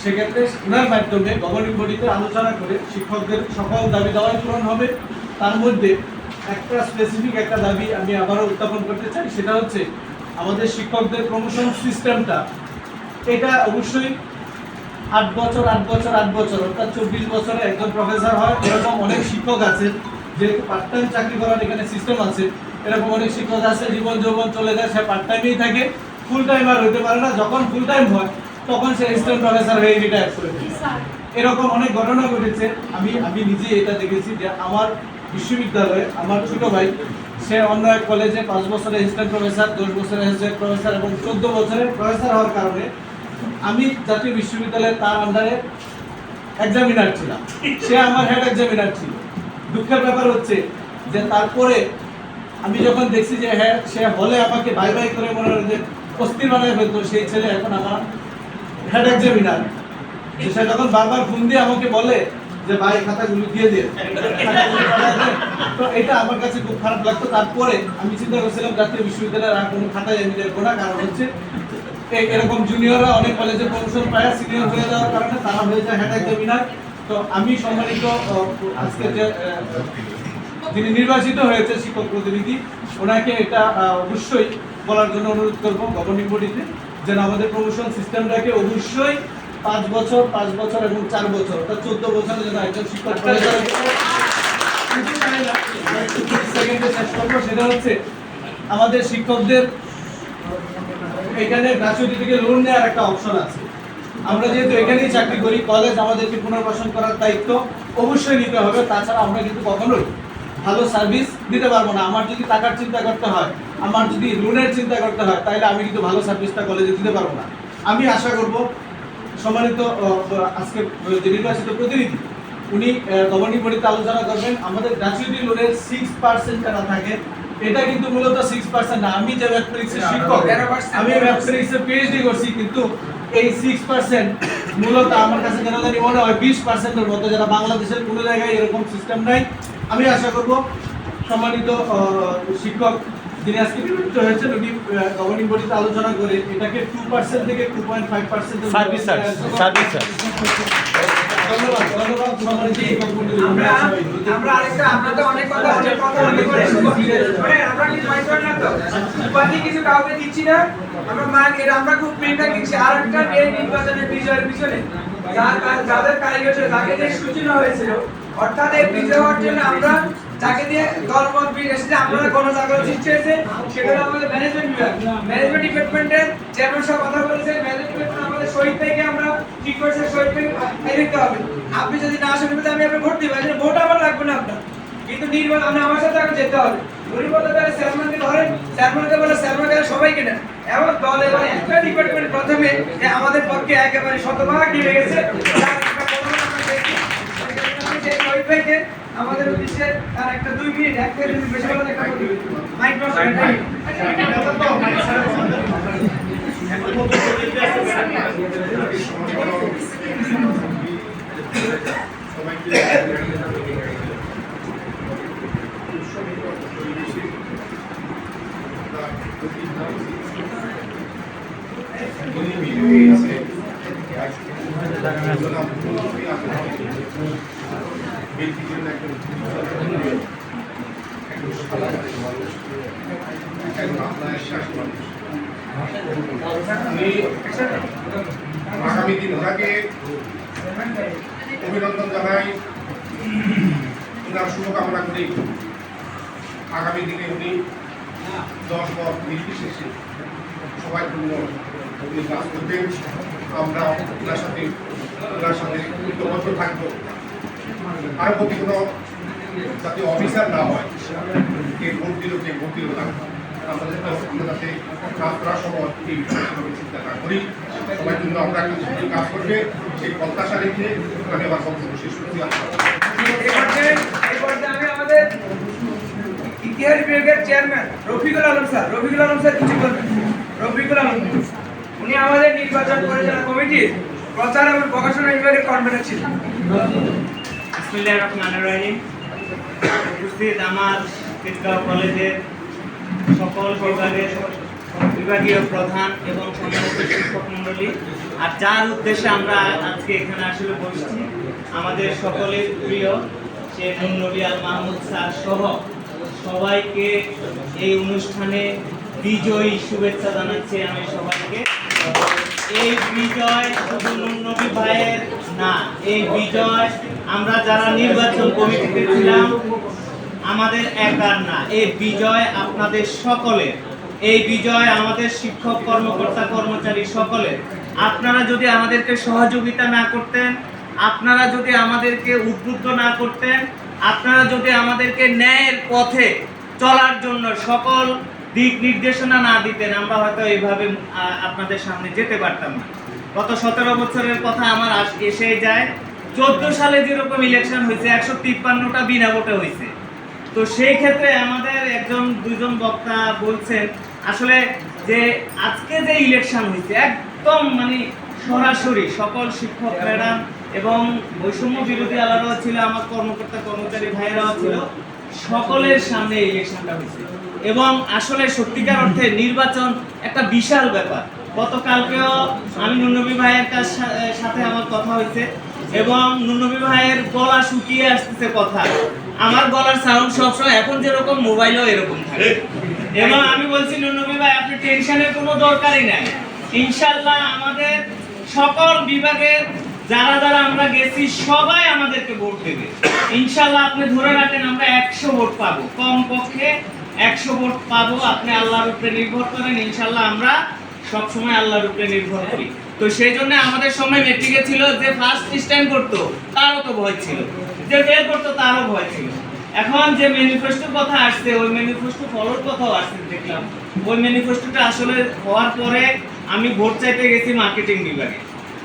সেক্ষেত্রে ওনার মাধ্যমে গভর্নিং বডিতে আলোচনা করে শিক্ষকদের সকল দাবি দেওয়াই পূরণ হবে। তার মধ্যে একটা স্পেসিফিক একটা দাবি আমি আবারও উত্থাপন করতে চাই, সেটা হচ্ছে আমাদের শিক্ষকদের প্রমোশন সিস্টেমটা এটা অবশ্যই 8 বছর অর্থাৎ 24 বছরে একজন প্রফেসর হয়, এরকম অনেক শিক্ষক আছে। যেহেতু পার্ট টাইম চাকরি করার এখানে সিস্টেম আছে, এরকম অনেক শিক্ষক আছে জীবন যৌবন চলে যায়, সে পার্ট টাইমেই থাকে, ফুল টাইম আর হতে পারে না। যখন ফুল টাইম হয় তখন সে অ্যাসিস্ট্যান্ট প্রফেসর হয়ে রিটায়ার করে ফেলে। এরকম অনেক ঘটনা ঘটেছে। আমি নিজে এটা দেখেছি যে আমার বিশ্ববিদ্যালয়ে আমার ছোট ভাই সে অন্য এক কলেজে 5 বছরের অ্যাসিস্ট্যান্ট প্রফেসর, 10 বছরের অ্যাসিস্ট্যান্ট প্রফেসর এবং 14 বছরের প্রফেসর হওয়ার কারণে আমি জাতীয় বিশ্ববিদ্যালয়ে তার আন্ডারে এক্সামিনার ছিলাম, সে আমার হেড এক্সামিনার ছিল। দুঃখের ব্যাপার হচ্ছে যে তারপরে আমি যখন দেখছি যে হ্যাঁ সে হলে আমাকে বাই বাই করে মনে হয় যে অস্থির বানায় ফেলতো, সেই ছেলে এখন আমার হেড এক্সামিনার। সে যখন বারবার ফোন দিয়ে আমাকে বলে যে ভাই খাতাগুলো দিয়ে দিয়ে, তো এটা আমার কাছে খুব খারাপ লাগতো। তারপরে আমি চিন্তা করছিলাম জাতীয় বিশ্ববিদ্যালয়ের আর কোনো খাতায় আমি দেখবো না, কারণ হচ্ছে এরকম জুনিয়ররা অনেক কলেজে প্রমোশন পায়, সিনিয়র হয়ে যাওয়ার কারণে তারা হয়ে যায় হেড এক্সামিনার। তো আমি সম্মানিত আজকে যে যিনি নির্বাচিত হয়েছে শিক্ষক প্রতিনিধি, ওনাকে এটা অবশ্যই বলার জন্য অনুরোধ করবো গভর্নিং বডিতে যেন আমাদের প্রমোশন সিস্টেমটাকে অবশ্যই 5 বছর এবং 4 বছর অর্থাৎ 14 বছরে যেন একজন শিক্ষক সেকেন্ডে শেষ করবো। সেটা হচ্ছে আমাদের শিক্ষকদের এখানে গ্র্যাচুইটি থেকে লোন নেওয়ার একটা অপশন আছে। আমরা যেহেতু এখানেই চাকরি করি, কলেজ আমাদেরকে পুনর্বাসন করার দায়িত্ব অবশ্যই নিতে হবে, তাছাড়া আমরা কিন্তু কখনোই ভালো সার্ভিস দিতে পারবো না। আমার যদি টাকার চিন্তা করতে হয়, আমার যদি লোনের চিন্তা করতে হয়, তাহলে আমি কিন্তু ভালো সার্ভিসটা কলেজে দিতে পারবো না। আমি আশা করব সম্মানিত আজকে যে নির্বাচিত প্রতিনিধি উনি গভর্নিং বডিতে আলোচনা করবেন। আমাদের গ্র্যাচুইটি লোনের 6% টাকা থাকে, এটা কিন্তু মূলত 6% না। আমি যে ম্যাথমেটিক্সের শিক্ষক, আমি ম্যাথমেটিক্সে পিএইচডি করছি, কিন্তু এই 6% মূলত আমার কাছে যেন জানি মনে হয় 20%-এর মতো, যেটা বাংলাদেশের কোনো জায়গায় এরকম সিস্টেম নাই। আমি আশা করব সম্মানিত শিক্ষক যিনি আজকে নির্বাচিত হয়েছেন উনি গভর্নিং বডিতে আলোচনা করে এটাকে 2% থেকে 2.5% সার্ভিস। আমরা আরেকটা আপনাদের অনেক কথা অনেক আমরা কিছু মাইন্ড করেন না তো, উপাধি কিছু কাউকে দিচ্ছি না আমরা, আমরা খুব প্রেমটা দিচ্ছি। আর একটা এই নির্বাচনের বিজয়ের পিছনে যাদের কারিগর ছিল, যাকে দিয়ে সূচনা হয়েছিল, অর্থাৎ এই বিজয় হওয়ার জন্য আমরা যাকে দিয়ে দলমত এসেছে, আপনারা গণজাগরণ সৃষ্টি হয়েছে, সেটা হলো আমাদের ম্যানেজমেন্ট বিভাগ। ম্যানেজমেন্ট ডিপার্টমেন্টের চেয়ারম্যান সাহেব কথা বলেছে, ম্যানেজমেন্ট আমাদের শহীদ থেকে আমরা ঠিক করেছে, শহীদ থেকে দিতে হবে। আপনি যদি না আসেন আমি আপনার ভোট দিব, ভোট আমার লাগবে না আপনার, কিন্তু নির্বাচন আমার সাথে আগে যেতে হবে। উনি বলতে পারে চেয়ারম্যানকে ধরেন, চেয়ারম্যানকে বলে চেয়ারম্যানকে সবাইকে নেন, এমন দল এবার একটা ডিপার্টমেন্ট প্রথমে যে আমাদের পক্ষে একেবারে শতভাগ নিয়ে গেছে। আমাদের উদ্দেশ্যে তার একটা 2 মিনিট এক থেকে বেশি বলা দেখা করবে মাইক আগামী দিন ওনাকে অভিনন্দন জানাই, ওনার শুভকামনা করি। আগামী দিনে উনি 10 বছর নির্বিশেষে সবাই জন্য উনি কাজ করবেন। আমরা ওনার সাথে ঐক্যবদ্ধ থাকবো। আর প্রতি কোনো যাতে অফিসার না হয়, কে ভোট দিল কে ভোট দিল না, আমরা যাতে কাজ করার সময় এই বিষয়ে চিন্তা না করি। সবাই জন্য আমরা কাজ করবে সেই প্রত্যাশা রেখে আমি আমার বক্তব্য শেষ করছি। আমি আমাদের ইতিহাস বিভাগের চেয়ারম্যান রফিকুল আলম স্যার কিছু বলবেন। রফিকুল আলম উনি আমাদের নির্বাচন পরিচালনা কমিটির প্রচার এবং প্রকাশনা বিভাগের কনভেনর ছিলেন। বিসমিল্লাহির রহমানির রহিম। উপস্থিত আমার তেজগাঁও কলেজের সকল বিভাগীয় প্রধান এবং সম্মানিত শিক্ষক মণ্ডলী, আর যার উদ্দেশ্যে আমরা আজকে এখানে আসলে বসছি, আমাদের সকলের প্রিয় শেখ নূর নবী আল মাহমুদ স্যার সহ সবাইকে এই অনুষ্ঠানে বিজয়ী শুভেচ্ছা জানাচ্ছি আমি সবাইকে। এই বিজয় শুধু নবী ভাইয়ের না, এই বিজয় আমরা যারা নির্বাচন কমিটিতে ছিলাম আমাদের একার না, এই বিজয় আপনাদের সকলের। এই বিজয় আমাদের শিক্ষক, কর্মকর্তা, কর্মচারী সকলের। আপনারা যদি আমাদেরকে সহযোগিতা না করতেন, আপনারা যদি আমাদেরকে উদ্বুদ্ধ না করতেন, আপনারা যদি আমাদেরকে ন্যায়ের পথে চলার জন্য সকল দিক নির্দেশনা না দিতেন, আমরা হয়তো এইভাবে আপনাদের সামনে যেতে পারতাম না। গত 17 বছরের কথা আমার এসে যায়। 14 সালে যেরকম ইলেকশন হয়েছে 153টা বিনা ভোটে হয়েছে। তো সেই ক্ষেত্রে আমাদের দুজন বক্তা বলছেন আসলে যে আজকে যে ইলেকশন হয়েছে একদম মানে সরাসরি সকল শিক্ষক ম্যাডাম এবং বৈষম্য বিরোধী আলাদাও ছিল, আমার কর্মকর্তা কর্মচারী ভাইয়েরাও ছিল, সকলের সামনে ইলেকশনটা হয়েছে। এবং আসলে সত্যিকার অর্থে নির্বাচন একটা বিশাল ব্যাপার। গতকালকেও আমি নুরনবী ভাইয়ের সাথে আমার কথা হয়েছে এবং নুরনবী ভাইয়ের গলা শুকিয়ে আসতেছে কথা। আমার গলার সাউন্ড সবসময় এখন যেরকম মোবাইলেও এরকম থাকে। এবং আমি বলছি নুরনবী ভাই আপনি টেনশনের কোনো দরকারই নাই, ইনশাল্লাহ আমাদের সকল বিভাগের যারা যারা আমরা গেছি সবাই আমাদেরকে ভোট দেবে ইনশাল্লাহ। আপনি ধরে রাখেন আমরা 100 ভোট পাবো, কমপক্ষে 100 ভোট পাবো। আপনি আল্লাহর উপরে নির্ভর করেন, ইনশাল্লাহ আমরা সবসময় আল্লাহর উপরে নির্ভর করি। তো সেই জন্য আমাদের সময় মেট্রিকে ছিল যে ফার্স্ট স্ট্যান্ড করতো তারও তো ভয় ছিল, যে ফেল করতো তারও ভয় ছিল। এখন যে ম্যানিফেস্টোর কথা আসছে ওই ম্যানিফেস্টো ফলোর কথাও আসছে দেখলাম। ওই ম্যানিফেস্টোটা আসলে হওয়ার পরে আমি ভোট চাইতে গেছি মার্কেটিং বিভাগে।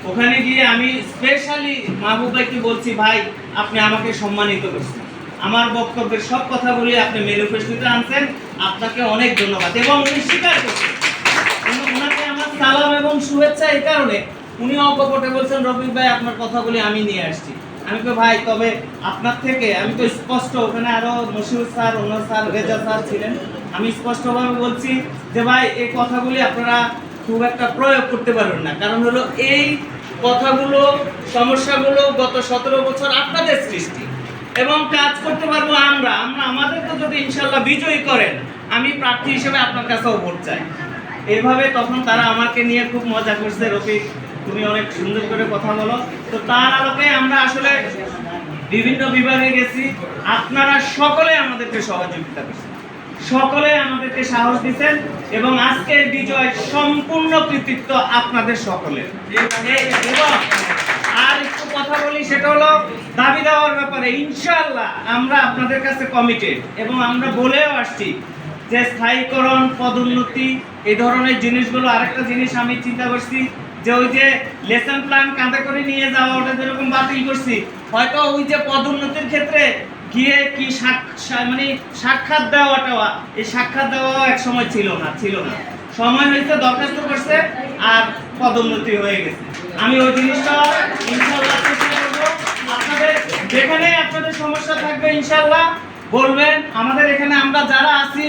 ওখানে গিয়ে আমি স্পেশালি মাহবুব ভাইকে বলছি ভাই আপনি আমাকে সম্মানিত করছেন, আমার বক্তব্যের সব কথা বলি আপনি ম্যানিফেস্টোতে আনছেন, আপনাকে অনেক ধন্যবাদ। এবং উনি স্বীকার করছেন, ওনাকে আমার সালাম এবং শুভেচ্ছা এই কারণে উনি অকপটে বলছেন রফিক ভাই আপনার কথাগুলি আমি নিয়ে আসছি। আমি তো ভাই তবে আপনার থেকে আমি তো স্পষ্ট, ওখানে আরো মশিউর স্যার, অন্য স্যার, রেজা স্যার ছিলেন, আমি স্পষ্টভাবে বলছি যে ভাই এই কথাগুলি আপনারা খুব একটা প্রয়োগ করতে পারবেন না। কারণ হলো এই কথাগুলো, সমস্যাগুলো গত 17 বছর আপনাদের সৃষ্টি এবং কাজ করতে পারবো আমরা আমাদের তো যদি ইনশাল্লাহ বিজয়ী করেন আমি প্রার্থী হিসেবে আপনার কাছেও ভোট চাই। এইভাবে তখন তারা আমাকে নিয়ে খুব মজা করছে, রফিক তুমি অনেক সুন্দর করে কথা বলো। তো তার আলোকে আমরা আসলে বিভিন্ন বিভাগে গেছি, আপনারা সকলে আমাদেরকে সহযোগিতা করছেন, সকলে আমাদেরকে সাহস দিচ্ছেন এবং আজকের বিজয় সম্পূর্ণ কৃতিত্ব আপনাদের সকলের। এবং আর একটু কথা বলি, সেটা হলো দাবি দেওয়ার ব্যাপারে ইনশাআল্লাহ আমরা আপনাদের কাছে কমিটেড এবং আমরা বলেও আসছি যে স্থায়ীকরণ, পদোন্নতি এই ধরনের জিনিসগুলো। আরেকটা জিনিস আমি চিন্তা করছি যে ওই যে লেসন প্ল্যান কাঁধে করে নিয়ে যাওয়া ওটা যেরকম বাতিল করছি, হয়তো ওই যে পদোন্নতির ক্ষেত্রে গিয়ে কি মানে সাক্ষাৎ দেওয়াটা, এই সাক্ষাৎ দেওয়া এক সময় ছিল না, সময় হয়েছে দরখাস্ত করছে আর পদোন্নতি হয়ে গেছে। আমি ওই জিনিসটা ইনশাআল্লাহ চেষ্টা করবো। আপনাদের যেখানে আপনাদের সমস্যা থাকবে ইনশাআল্লাহ বলবেন। আমাদের এখানে আমরা যারা আছি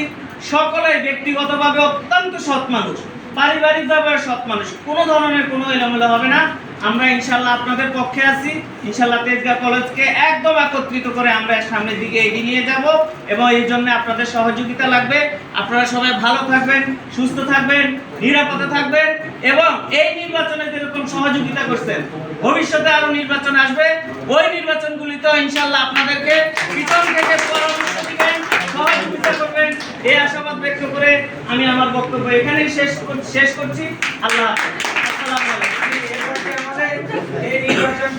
সকলে ব্যক্তিগতভাবে অত্যন্ত সৎ মানুষ, পারিবারিকভাবে সৎ মানুষ, কোনো ধরনের কোনো এলোমেলো হবে না। আমরা ইনশাআল্লাহ আপনাদের পক্ষে আছি। ইনশাআল্লাহ তেজগাঁ কলেজকে একদম একত্রিত করে আমরা সামনের দিকে এগিয়ে নিয়ে যাব এবং এই জন্য আপনাদের সহযোগিতা লাগবে। আপনারা সবাই ভালো থাকবেন, সুস্থ থাকবেন, নিরাপদে থাকবেন এবং এই নির্বাচনে যেরকম সহযোগিতা করছেন ভবিষ্যতে আরো নির্বাচন আসবে, ওই নির্বাচনগুলিতেও ইনশাআল্লাহ আপনাদেরকে পিছন থেকে পরামর্শ দিবেন, সহযোগিতা করবেন, এই আশাবাদ ব্যক্ত করে আমি আমার বক্তব্য এখানেই শেষ করছি। আল্লাহ আসসালামু আলাইকুম। এই নির্বাচন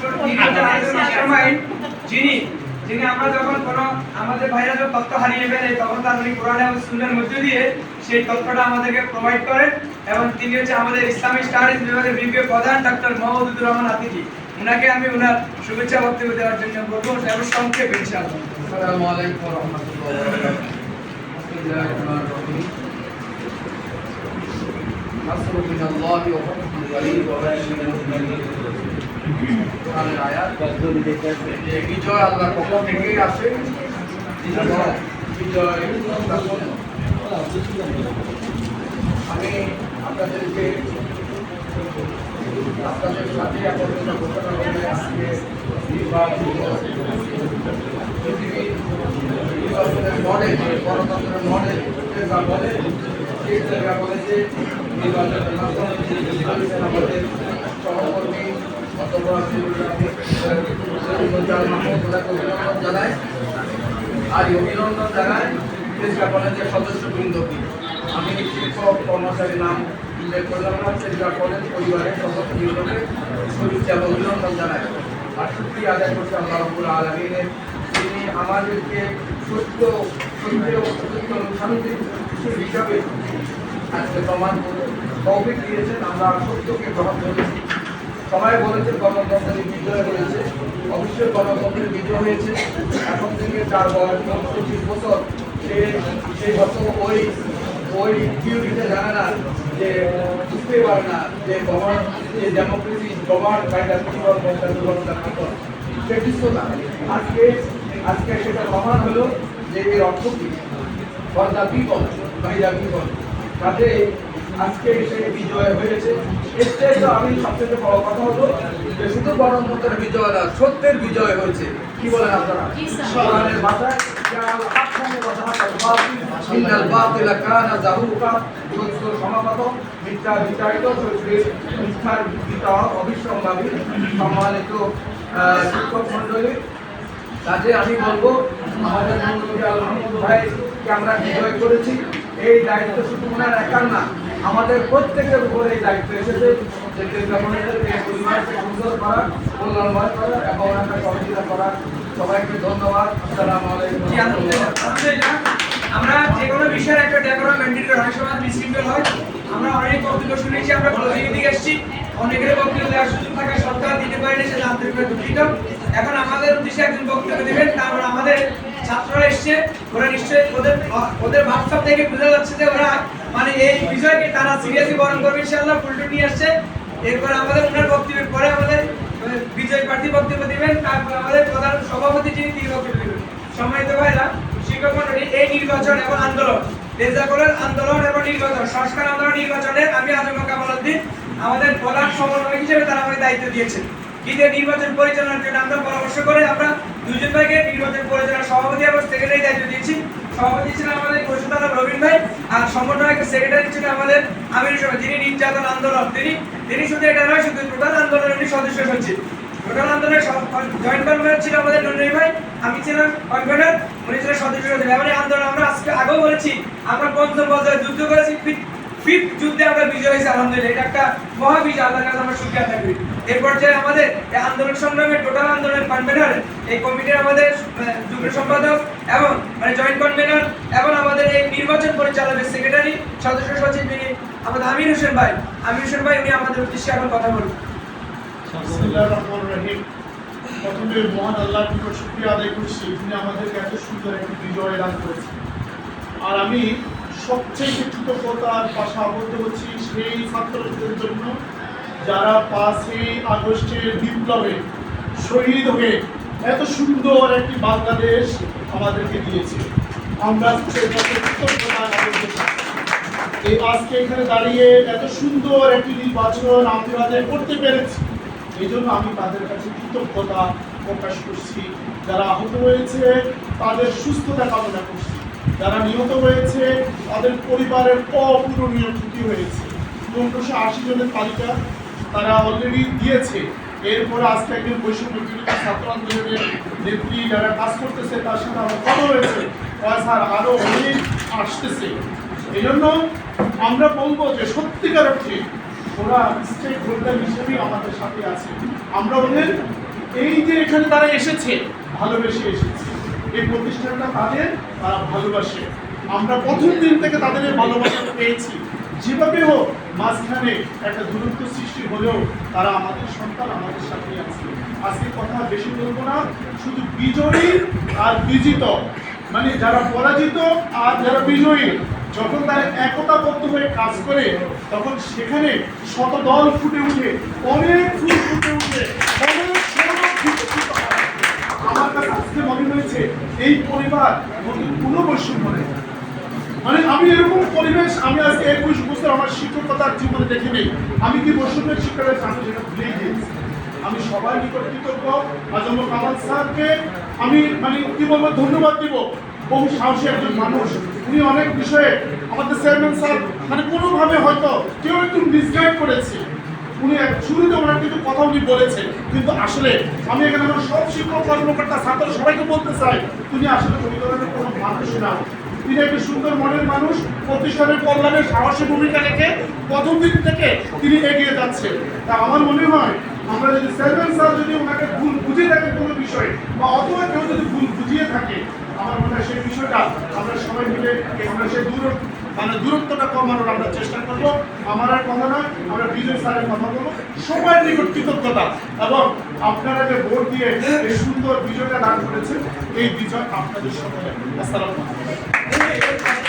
সময় যিনি আমরা যখন কোনো আমাদের ভাইরা যখন তথ্য হারিয়ে ফেলে তখন তার উনি কোরআন এবং স্কুলের মধ্যে দিয়ে সেই তথ্যটা আমাদেরকে প্রোভাইড করেন এবং তিনি হচ্ছে আমাদের ইসলামিক স্টাডিজ বিভাগের বিভাগীয় প্রধান ডক্টর মোহাম্মদুর রহমান আতিকি। ওনাকে আমি ওনার শুভেচ্ছা বক্তব্য দেওয়ার জন্য বলবো এবং সংক্ষেপে ইনশাআল্লাহ। আসসালামু আলাইকুম ওয়া রাহমাতুল্লাহি ওয়া বারাকাতুহু। বিসমিল্লাহির রহমানির রহিম। নাসরু মিনাল্লাহি ওয়া ফাতহুন করিব ওয়া বাশশিরিল মুমিনিন। কোরআনের আয়াত যে বিজয় আল্লাহর পক্ষ থেকে আসে, বিজয় আমি আপনাদেরকে আপনাদের সাথে আলোচনা ঘোষণা করলে আজকে নির্বাচনের মডেল, গণতন্ত্রের মডেল বলে হয়েছে নির্বাচনের মাধ্যমে আমাদের সহকর্মী অভিনন্দন জানাই আর অভিনন্দন জানাই চেষ্টা কলেজের সদস্যবৃন্দকে। আমি শিক্ষক কর্মচারীর নাম উল্লেখ করলাম না, চেষ্টা কলেজ পরিবারের সদস্যবৃন্দকে শুভেচ্ছা এবং অভিনন্দন জানাই আর শুকরিয়া আদায় করছি আল্লাহ রাব্বুল আলামিনের, তিনি আমাদেরকে সত্য শান্তি হিসাবে আজকে প্রমাণ তৌফিক দিয়েছেন। আমরা সত্যকে গ্রহণ করেছি। সবাই বলেছে গণতন্ত্রের বিজয় হয়েছে, অবশ্যই গণতন্ত্রের বিজয় হয়েছে। এখন থেকে তার বয়স 25 বছর, সেই হয়তো ওই থিওরিতে জানে না, যে বুঝতে পারে না যে democracy govern by the people সে বিশ্বতা। আজকে সেটা প্রমাণ হলো যে এর অর্থ কি, for the people by the people. তাতে আজকে সে বিজয় হয়েছে। এর চেয়ে আমি সবচেয়ে বড় কথা হলো যে শুধু গণতন্ত্রের বিজয় না, সত্যের বিজয় হয়েছে। কি বলেন আপনারা? কোরআনের ভাষায় সমাগত মিথ্যা বিচারিত মিথ্যার বিতরণ অবিশ্রামভাবে সম্মানিত শিক্ষক মন্ডলী, কাজে আমি বলবো আমাদের ভাইকে আমরা বিজয় করেছি। এই দায়িত্ব শুধু ওনার একার না, আমাদের প্রত্যেকের উপর এই দায়িত্ব এসেছে যে পরিবারকে সুন্দর করা, কল্যাণময় করা এবং একটা সহযোগিতা করা। সবাইকে ধন্যবাদ। আসসালামু আলাইকুম। আমরা যে কোনো বিষয়ের একটা ডেকোরাম মেনটেন করে অনেক সময় বিশৃঙ্খল হয়। আমরা অনেক বক্তব্য শুনেছি, আমরা ক্লোজিং দিকে এসেছি, অনেকের বক্তব্য দেওয়ার সুযোগ থাকা সরকার দিতে পারেনি, সেটা আন্তরিকভাবে দুঃখিত। এখন আমাদের উদ্দেশ্যে একজন বক্তব্য দেবেন, তারপর আমাদের ছাত্ররা এসছে, ওরা নিশ্চয়ই ওদের বাস্তব থেকে বোঝা যাচ্ছে যে ওরা মানে এই বিষয়কে তারা সিরিয়াসলি বরণ করবে ইনশাআল্লাহ। ফুলটুন নিয়ে আসছে। এরপর আমাদের ওনার বক্তব্যের পরে আমাদের বিজয় প্রার্থী বক্তব্য দিবেন, তারপর আমাদের প্রধান সভাপতি যিনি তিনি বক্তব্য দিবেন। সম্মানিত ভাইরা, শিক্ষক মন্ডলী, এই নির্বাচন এবং আন্দোলন, রেজাকুলের আন্দোলন এবং নির্বাচন, সংস্কার আন্দোলন নির্বাচনে আমি আজম কামালউদ্দিন আমাদের প্রধান সমন্বয়ক হিসেবে তারা আমাকে দায়িত্ব দিয়েছেন। কিন্তু নির্বাচন পরিচালনার জন্য আমরা পরামর্শ করে আমরা দুজন ভাইকে নির্বাচন পরিচালনার সভাপতি এবং সেক্রেটারি দায়িত্ব দিয়েছি। সভাপতি ছিলেন আমাদের পরিষদ রবিন ভাই, আর সমন্বয়ক সেক্রেটারি ছিলেন আমাদের আমির হোসেন, যিনি নির্যাতন আন্দোলন তিনি শুধু এটা নয়, শুধু টোটাল আন্দোলনের সদস্য সচিব। টোটাল আন্দোলনের জয়েন্ট কনভেনর ছিল আমাদের নন্দিনী ভাই, আমি ছিলাম কনভেনর, উনি ছিলেন সদস্য সচিব। এবার এই আন্দোলন আমরা আজকে আগেও বলেছি, আমরা পঞ্চম পর্যায়ে যুদ্ধ করেছি, ফিফথ যুদ্ধে আমরা বিজয় হয়েছি আলহামদুলিল্লাহ। এটা একটা মহা বিজয়, আল্লাহর কাছে আমরা শুকরিয়া আদায় করি। এই পর্যায়ে আমাদের এই আন্দোলন সংগ্রামে টোটাল আন্দোলনের কনভেনর, এই কমিটির আমাদের যুগ্ম সম্পাদক এবং মানে জয়েন্ট কনভেনর এবং আমাদের এই নির্বাচন পরিচালকের সেক্রেটারি সদস্য সচিব যিনি আমাদের আমির হোসেন ভাই, উনি আমাদের উদ্দেশ্যে এখন কথা বলবেন। বিসমিল্লাহির রহমানির রহিম। প্রথমে মহান আল্লাহর নিকট শুকরিয়া আদায় করছি, যিনি আমাদেরকে এত সুন্দর একটি বিজয় দান করেছেন। আর আমি সবচেয়ে কৃতজ্ঞতার পাশে আবদ্ধ হচ্ছি সেই ছাত্রদের জন্য যারা 5ই আগস্টের বিপ্লবে শহীদ হয়ে এত সুন্দর একটি বাংলাদেশ আমাদেরকে দিয়েছে। আমরা এই আজকে এখানে দাঁড়িয়ে এত সুন্দর একটি নির্বাচন আমরা করতে পেরেছি, এই জন্য আমি তাদের কাছে কৃতজ্ঞতা প্রকাশ করছি। যারা আহত হয়েছে তাদের সুস্থতা কামনা করছি, যারা নিহত হয়েছে তাদের পরিবারের অপূরণীয় ক্ষতি হয়েছে। 1580 জনের তালিকা তারা অলরেডি দিয়েছে। এরপরে আজকে একজন বৈষম্য বিরোধী ছাত্র আন্দোলনের নেত্রী যারা কাজ করতেছে তার সাথে আমার কথা হয়েছে, স্যার আরও অনেক আসতেছে। এই জন্য আমরা বলবো যে সত্যিকার অর্থে ওরা স্টেক হোল্ডার হিসেবেই আমাদের সাথে আছে। আমরা ওদের এই যে এখানে তারা এসেছে ভালোবেসে এসেছে, এই প্রতিষ্ঠানটা তারা ভালোবাসে। আমরা প্রথম দিন থেকে তাদের এই ভালোবাসা পেয়েছি। যেভাবে হোক মাঝখানে একটা দূরত্ব সৃষ্টি হলেও তারা আমাদের সন্তান, আমাদের সাথে আছে। আজকে কথা বেশি বলবো না, শুধু বিজয়ী আর বিজিত মানে যারা পরাজিত আর যারা বিজয়ী, যখন তারা একতাবদ্ধ হয়ে কাজ করে তখন সেখানে শতদল ফুটে উঠে, অনেক ফুল ফুটে উঠে, অনেক আমার কাছে আজকে মনে হয়েছে এই পরিবার কোনো বৈষম্য নেই। মানে আমি এরকম পরিবেশ আমি আজকে 21 বছর আমার শিক্ষকতার জীবনে দেখিনি। আমি কি বৈষম্যের শিক্ষা রয়েছে আমি সেটা ভুলেই গিয়েছি। আমি সবাই নিকট কৃতজ্ঞ। আজম কামাল স্যারকে আমি মানে কি বলবো ধন্যবাদ দিব। বহু সাহসী একজন মানুষ। উনি অনেক বিষয়ে আমাদের চেয়ারম্যান স্যার মানে কোনোভাবে হয়তো কেউ একটু মিসগাইড করেছে। উনি শুরুতে ওনার কিছু কথা উনি বলেছেন, কিন্তু আসলে আমি এখানে আমার সব শিক্ষক কর্মকর্তা ছাত্র সবাইকে বলতে চাই, তিনি আসলে ওই ধরনের কোনো মানুষ না। তিনি একটি সুন্দর মনের মানুষ, প্রতিষ্ঠানের কল্যাণে সাহসী ভূমিকা রেখে প্রথম দিন থেকে তিনি এগিয়ে যাচ্ছেন। তা আমার মনে হয় আমরা যদি চেয়ারম্যান স্যার যদি ওনাকে ভুল বুঝিয়ে থাকে কোনো বিষয় বা অথবা কেউ যদি ভুল বুঝিয়ে থাকে, আমার মনে হয় সেই বিষয়টা আমরা সবাই মিলে আমরা সেই দূরত্বটা কমানোর আমরা চেষ্টা করবো। আমার আর কথা নয়, আমরা বিজয় স্যারের কথা বলবো, সবাই নিকট কৃতজ্ঞতা এবং আপনারা যে ভোট দিয়ে এই সুন্দর বিজয়টা দান করেছেন, এই বিজয় আপনাদের সকলে। আসসালামু আলাইকুম।